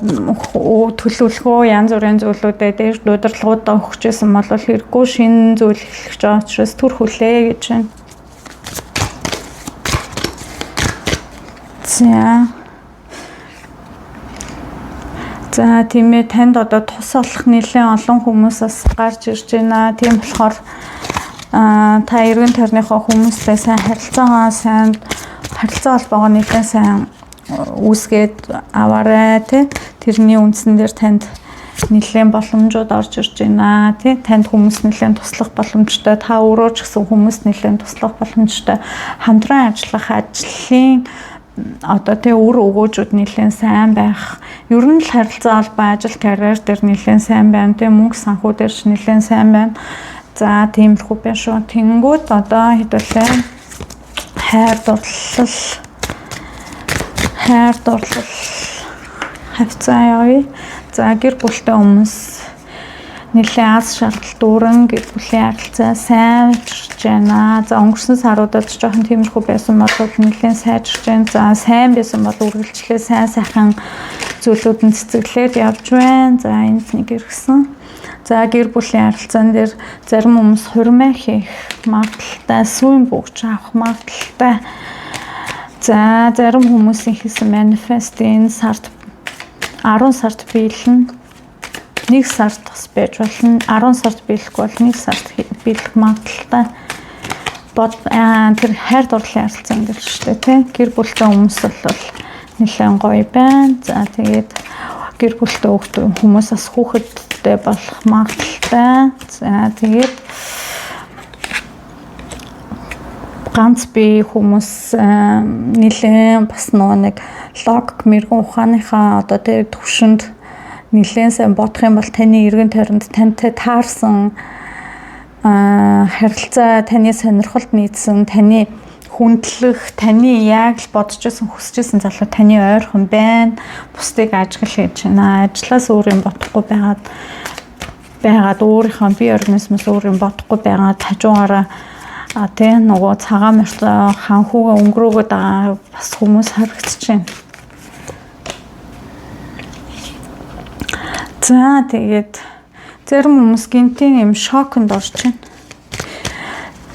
төлөвлөгөө янз бүрийн зүйлүүдэд дээр удирдлагуудаа өгчээсэн бол хэрэггүй шинэ зүйл эхлэх гэж байгаа учраас түр хүлээ гэж байна. За тиймээ танд одоо тус олох нэлээд олон хүмүүсээс гарч ирж байна. Тийм болохоор та эргэн тойрныхоо хүмүүстэй сайн харилцаа холбоогоо нэлээд сайн үүсгээд аваарай тий. Тэрний үндсэн дээр танд нэлээд боломжууд орж ирж байна тий. Танд хүмүүс нэлээд туслах боломжтой, та өөрөө ч гэсэн хүмүүс нэлээд туслах боломжтой. Хамтран ажиллах ажлын одоо тий үр өгөөжүүд нэлээд сайн байх. Ер нь л харилцаа холбоо ажил карьер дээр нэлээд сайн байна тий. Мөнгө санхүү дээр ч нэлээд сайн байна. За тиймэрхүү байна шүү. Тэнгүүд одоо хэдүүлээ хайр дурлал хавцаа явъя. За гэр бүлтэй хүмүүс нэлээд аз жаргал дүүрэн гэр бүлийн харилцаа сайн чирч байна. За өнгөрсөн саруудад жоохон тиймэрхүү байсан бол нэлээд сайжирч байна. За сайн байсан бол үргэлжлээ сайхан зүйлүүдэнд цэцэглээд явж байна. За энд нэг иргсэн. За гэр бүлийн харилцаан дээр зарим хүмүүс хурмаа хийх магадaltaй, сүүн бүгж авах магадaltaй. За зарим хүмүүсийн хийсэн манифест энэ сард 10 сард биелнэ. 1 сард бас байж болно. 10 сард биелэхгүй бол 1 сард биелэх магадaltaй. Тэр хайр дурлалын харилцаан дээр шүү дээ тий. Гэр бүлтэй хүмүүс бол нэлээд гоё байна. За тэгээд гэр бүлтэй хүмүүсээс хүүхэдтэй болох магадaltaй. За тэгээд ганц бие хүмүүс нэлээд бас нэг логик мэрэгэн ухааныхаа одоо тэр төвшөнд нэлээд сайн бодох юм бол таны эргэн тойронд тантай таарсан харилцаа, таны сонирхолд нийцсэн, таны хүндлэх, таны яг л бодож байсан, хүсэж байсан залуу таны ойрхон байна. Бусдыг ажиглал хийж байна. Ажлаас өөр юм бодохгүй байгаад өөрийнхөө бие организмоос өөр юм бодохгүй байгаад хажуугаараа тий нөгөө цагаан морьтой ханхуугаа өнгөрөөгөөд байгаа бас хүмүүс харагдаж байна. За тэгээд зарим хүмүүс гинтийн юм шоконд орж байна.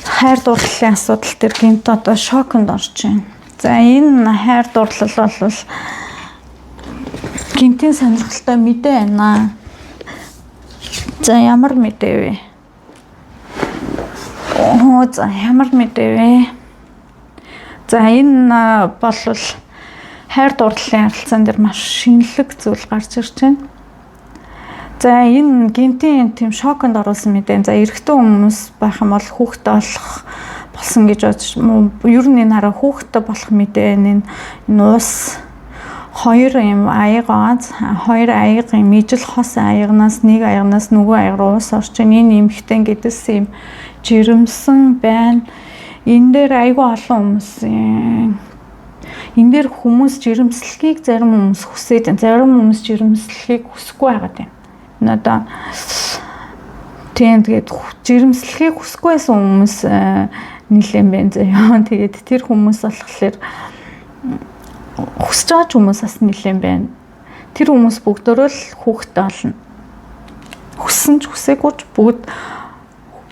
Хайр дурлалын асуудал төр гинт одоо шоконд орж байна. За энэ хайр дурлал бол гинтийн сонирхолтой мэдээ байна. За ямар мэдээ вэ? За ямар мэдээ вэ? За энэ бол хайр дурлалын харилцаан дээр маш шинэлэг зүйл гарч ирж байна. За энэ гинтийн тийм шоконд оруулсан мэдээ. За эрэгтэй хүмүүс байх юм бол хүүхдтэй болох болсон гэж бодож ер нь энэ хараа хүүхдтэй болох мэдээ энэ уус хоёр юм аягаа хоёр аягийн ижил хос аягнаас нэг аягнаас нөгөө аяг руу уус орж энэ эмхтэн гэдээс юм жирэмсэн байна. Энэ дээр айгүй олон хүмүүс энэ дээр хүмүүс жирэмслэхийг зарим хүмүүс хүсээд байна. Зарим хүмүүс жирэмслэхийг хүсэхгүй байгаа юм. Одоо тэгээд жирэмслэхийг хүсэхгүй байсан хүмүүс нэлээд байна заяа. Тэгээд тэр хүмүүс болохоор хүсэж байгаа хүмүүс бас нэлээд байна. Тэр хүмүүс бүгдөө л хүүхдтэй болно. Хүссэн ч хүсээгүй ч бүгд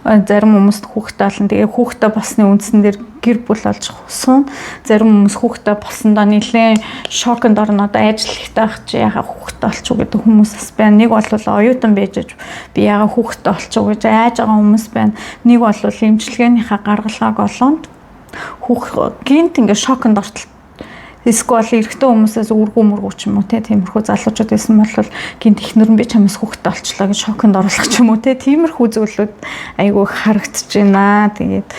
зарим хүмүүст хүүхдтэй болно. Тэгээ хүүхдтэй болсны үндсэн дээр гэр бүл болж хүснэ. Зарим хүмүүс хүүхдтэй болсондоо нэлээд шоконд орно. Одоо ажил ихтэй байх чи яхаа хүүхдтэй болчих уу гэдэг хүмүүс бас байна. Нэг бол оюутан байж би ягаа хүүхдтэй болчих уу гэж айж байгаа хүмүүс байна. Нэг бол эмчилгээнийхаа гаргалгааг олонд гинт ингээ шоконд ортол эсвэл эрэгтэй хүмүүсээс үргүү ч юм уу тиймэрхүү залуучууд байсан бол гинт ихнэр нь би чамаас хүүхдтэй болчлоо гэж шоконд оруулах ч юм уу тиймэрхүү зүйлүүд айгүй харагдаж байна. Тэгээд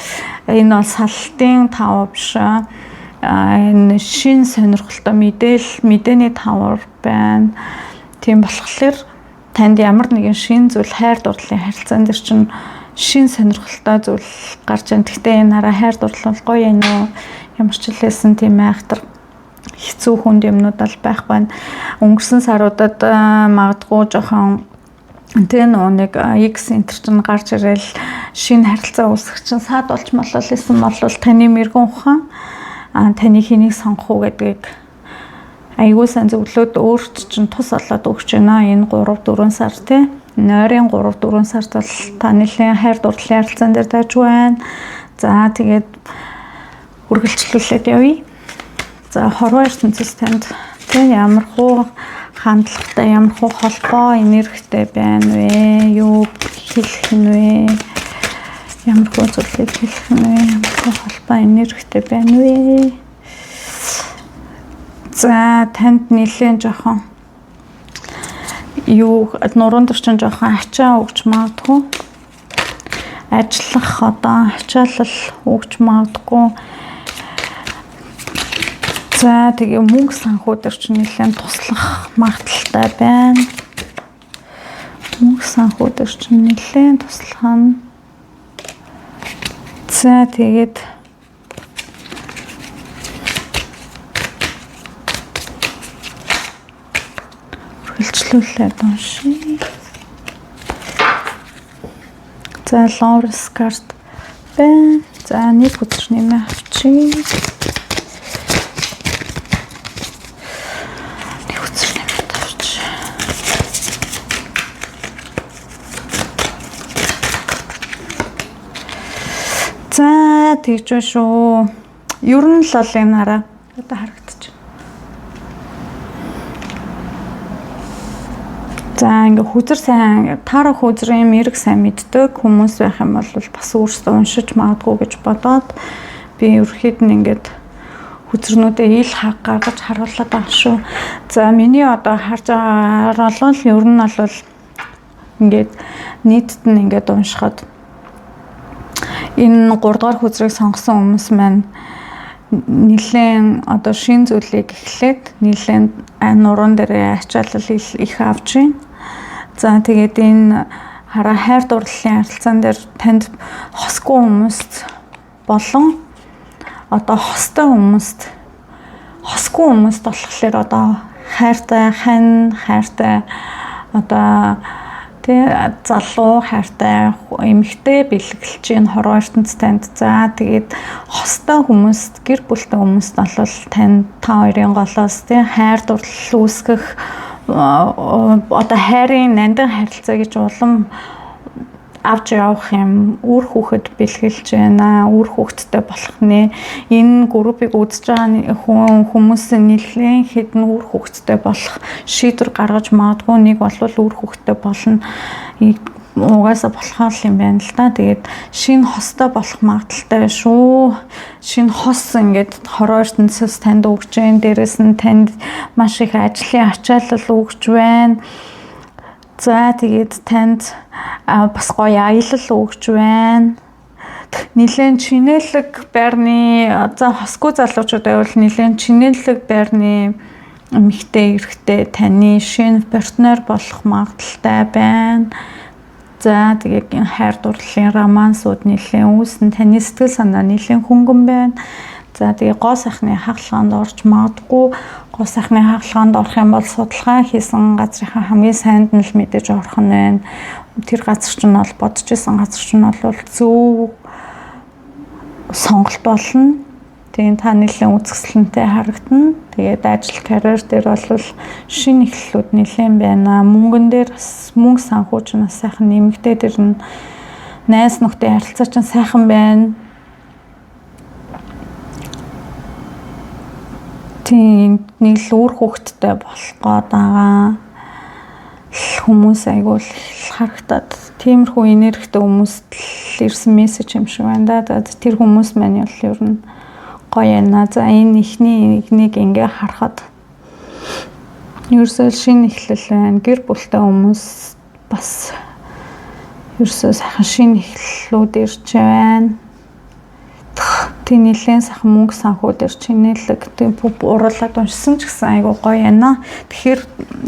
энэ бол салтын тав биш. Энэ шин сонирхолтой мэдээний тавар байна. Тийм болохоор танд ямар нэгэн шин зүйл хайр дурлалын харилцаан дээр чинь шин сонирхолтой зүйл гарч ийн. Гэхдээ энэ хараа хайр дурлал гоё юм уу? Ямар ч хэлсэн тийм айхтар хэцүү хүнд юмнууд бол байх байна. Өнгөрсөн саруудад магадгүй жоохон Тэгээ нэг X центр чинь гарч ирэл шинэ харилцаа үүсгэх чинь саад болж мололсон бол таны мэрэгэн ухаан таны хэнийг сонгох уу гэдгийг айгуу сайн зөвлөд өөрт чинь тус олоод өгч байна. Энэ 3-4 сар тий. Нойрын 3-4 сард бол та нэлийн хайр дурлалын харилцаан дээр дайж байна. За тэгээд үргэлжлүүлээд явъя. За хорвоо ертөнцөөс танд тий ямар хуу хандлагатай, ямар хуу холбоо энергитэй байна вэ? Юу хэлэх нь вэ? Ямар хуу зүйлийг хэлэх нь вэ? Ямар хуу холбоо энергитэй байна вэ? За танд нэлээд жоохон юу нуруунд орчин жоохон ачаа өгч магадгүй. Ажиллах одоо ачаалал өгч магадгүй. За тэгээ мөнгө санхүү дээр чинь нэлээд туслах магадaltaй байна. Мөнгө санхүү дээр чинь нэлээд туслах нь. За тэгээд хөлчлүүлээд уншия. За Lawrence карт байна. За нэг үзэж нэмээ авчи. Нэг үзэж нэмээ авчи. За тэгж байна шүү. Ер нь л энэ хараа одоо харагдчих. За ингээ хүзэр сайн таарах хүзрийн мэрэг сайн мэддэг хүмүүс байх юм бол бас өөрсдөө уншиж магадгүй гэж бодоод би ерөөхдөө ингээд хүзрнүүдээ ил хаг гаргаж харуулдаг байгаа шүү. За миний одоо харж байгаагаар бол ер нь бол ингээд нийтэд нь ингээд уншихад энэ 3 дугаар хүзрийг сонгосон хүмүүс маань нэлээд одоо шин зүйлийг эхлээд нэлээд нуруунд дээр ачаалал их авч байна. За тэгээд энэ хараа хайр дурлалын харилцаан дээр танд хосгүй хүмүүст болон одоо хостой хүмүүст хосгүй хүмүүст болохоор одоо хайртай хань хайртай одоо залуу хайртай эмэгтэй бэлгэлж энэ хорвоо ертөнц танд. За тэгээд хостой хүмүүст гэр бүлтэй хүмүүст бол танд та хоёрын голоос хайр дурлал үүсгэх одоо хайрын нандин харилцаа гэж улам авч явах юм үр хүүхэд бэлгэлж байна. Үр хүүхэдтэй болох нэ энэ группийг үзэж байгаа хүмүүс нэлээд хэдэн үр хүүхэдтэй болох шийдвэр гаргаж магадгүй. Нэг бол үр хүүхэдтэй болно. Угаасаа болохоор юм байна л да. Тэгээд шинэ хостой болох магадaltaй шүү. Шинэ хос ингээд хорвоо ертөнцөөс танд өгч जैन. Дээрээс нь танд маш их ажлын ачаалал өгч байна. За тэгээд танд бас гоё аялал өгч байна. Нилээн чинэлэг байрны за хосгүй залуучуудаа бол нилээн чинэлэг байрны эмэгтэй эрэгтэй таны шинэ партнер болох магадaltaй байна. За тэгээд хайр дурлалын романсууд нэлээд үүснэ. Таны сэтгэл санаа нэлээд хөнгөн байна. За тэгээд гоо сайхны хагалгаанд орж магадгүй. Гоо сайхны хагалгаанд орох юм бол судалгаа хийсэн газрынхаа хамгийн сайнд нь л мэдээж орох нь байна. Тэр газар чинь бол бодож исэн газар чинь бол зөв сонголт болно. Тэгээд та нэлээд үзэсгэлэнтэй харагдана. Тэгээд ажил карьер дээр бол шинэ эхлэлүүд нэлээд байна. Мөнгөн дээр бас мөнгө санхүү ч бас сайхан нэмэгдээ дээр нь найз нөхдөд харилцаа ч сайхан байна. Тийм нэг л үр хүүхэдтэй болох гээд байгаа хүмүүс айгуул харагдаад тиймэрхүү энергитэй хүмүүст л ирсэн мессеж юм шиг байна да. Тэр хүмүүс маань бол ер нь гоё яана. За энэ ихний нэг ингээ харахад ерөөсөө шинэ эхлэл байна. Гэр бүлтэй хүмүүс бас ерөөсөө сайхан шинэ эхлэлүүд ирж байна. тийм нэлээд сайхан мөнгө санхүү дээр чинэлэг тийм уруулаад уншсан ч гэсэн айгуу гоё яана. Тэгэхээр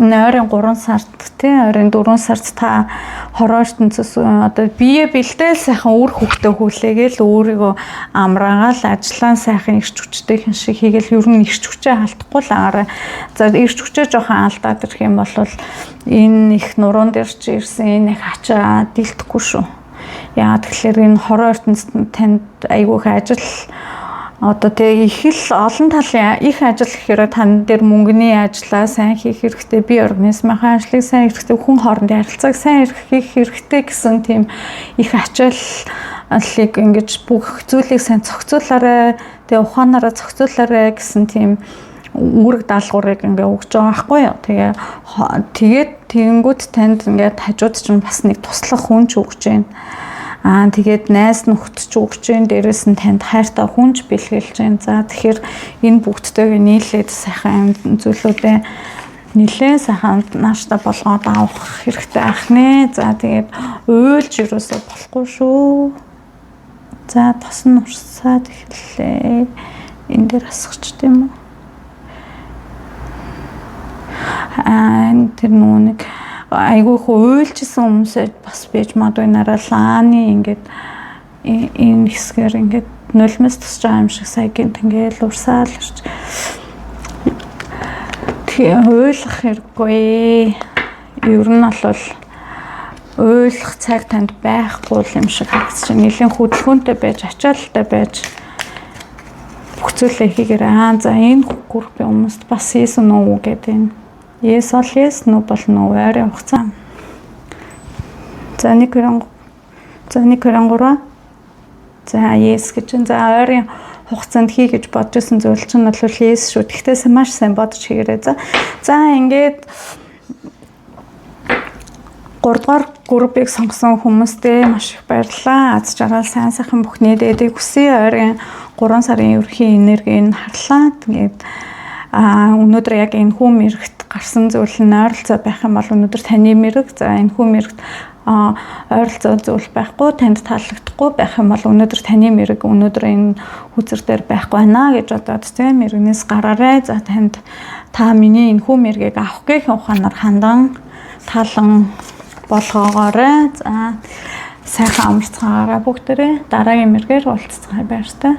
ойрын 3 сард тийм ойрын 4 сард та хороо ертөнцөөс одоо бие бэлдээл сайхан үр хөвгтөө хүлээгээл өөрийгөө амраагаал ажиллаа сайхан ирч хүчтэй хин шиг хийгээл ер нь ирч хүчээ алдахгүй л агаараа. За ирч хүчээ жоохон алдаад ирэх юм бол энэ их нуруунд дээр чи ирсэн энэ их ачаа дийлдэхгүй шүү. Яагаад тэгэхээр энэ хороо ертөнцид танд айгүй их ажил одоо тэгээ их л олон талын их ажил гэхээр тань дээр мөнгөний ажиллаа сайн хийх хэрэгтэй, бие организмынхаа ажлыг сайн хийх хэрэгтэй, хүн хоорондын харилцааг сайн хийх хэрэгтэй гэсэн тийм их ачааллыг ингэж бүх зүйлийг сайн зохицуулаарай, тэгээ ухаанаараа зохицуулаарай гэсэн тийм үүрэг даалгаврыг ингээ өгч байгаа байхгүй юу. Тэгээд тэгэнгүүт танд ингээд хажууд чинь бас нэг туслах хүн ч өгч जैन. Тэгээд найз нөхдөд ч өгч जैन. Дээрээс нь танд хайртай хүн ч бэлгэлж जैन. За тэгэхээр энэ бүгдтэйг нийлээд сайхан зүйлүүдээ нэлээд сайхан нааштай болгоод авах хэрэгтэй ах нэ. За тэгээд уйлж юусоо болохгүй шүү. За тос нь урсаад эхэллээ. Энэ дээр асгач тийм үү? Тэр нүг айгүй их уйлжсэн хүмүүсээ бас бийж магадгүй наралааны ингээд энэ хэсгээр ингээд нулимс тусч байгаа юм шиг саягийн ингээл урсаал ирж тэгээ уйлах хэрэггүй. Ер нь бол уйлах цаг танд байхгүй юм шиг харагдаж байна. Нэлийн хөдөлгөөнтэй байж ачаалттай байж бүх зүйлээ хийгээрээ. За энэ группийн хүмүүст бас хийсэн үү гэдэг энэ Yes, all yes, no бол no ойрын хугацаа. За 1-3. За yes гэж. За ойрын хугацаанд хий гэж бодож исэн зүйл чинь бол yes шүү. Тэгтээ маш сайн бодож хийгээрэй. За ингээд 3-р группийг сонгосон хүмүүстээ маш их баярлалаа. Аз жаргал сайн сайхан бүхний дээдийг хүсье. Ойрын 3 сарын ерөнхий энергийг харлаа. Тэгээд өнөөдөр яг энэ хүн мэрэгт гарсан зүйл нь ойролцоо байх юм бол өнөөдөр таны мэрэг. За энэ хүн мэрэгт ойролцоо зүйл байхгүй, танд таалагдахгүй байх юм бол өнөөдөр таны мэрэг өнөөдөр энэ хүзэр дээр байхгүй байна гэж бодоод тийм мэрэгнээс гараарай. За танд та миний энэ хүн мэргийг авах гэх ухаанаар хандан талан болгоогоорой. За сайхан амарцгаагаараа бүгдээрээ дараагийн мэргээр уулзцгаая баяр та.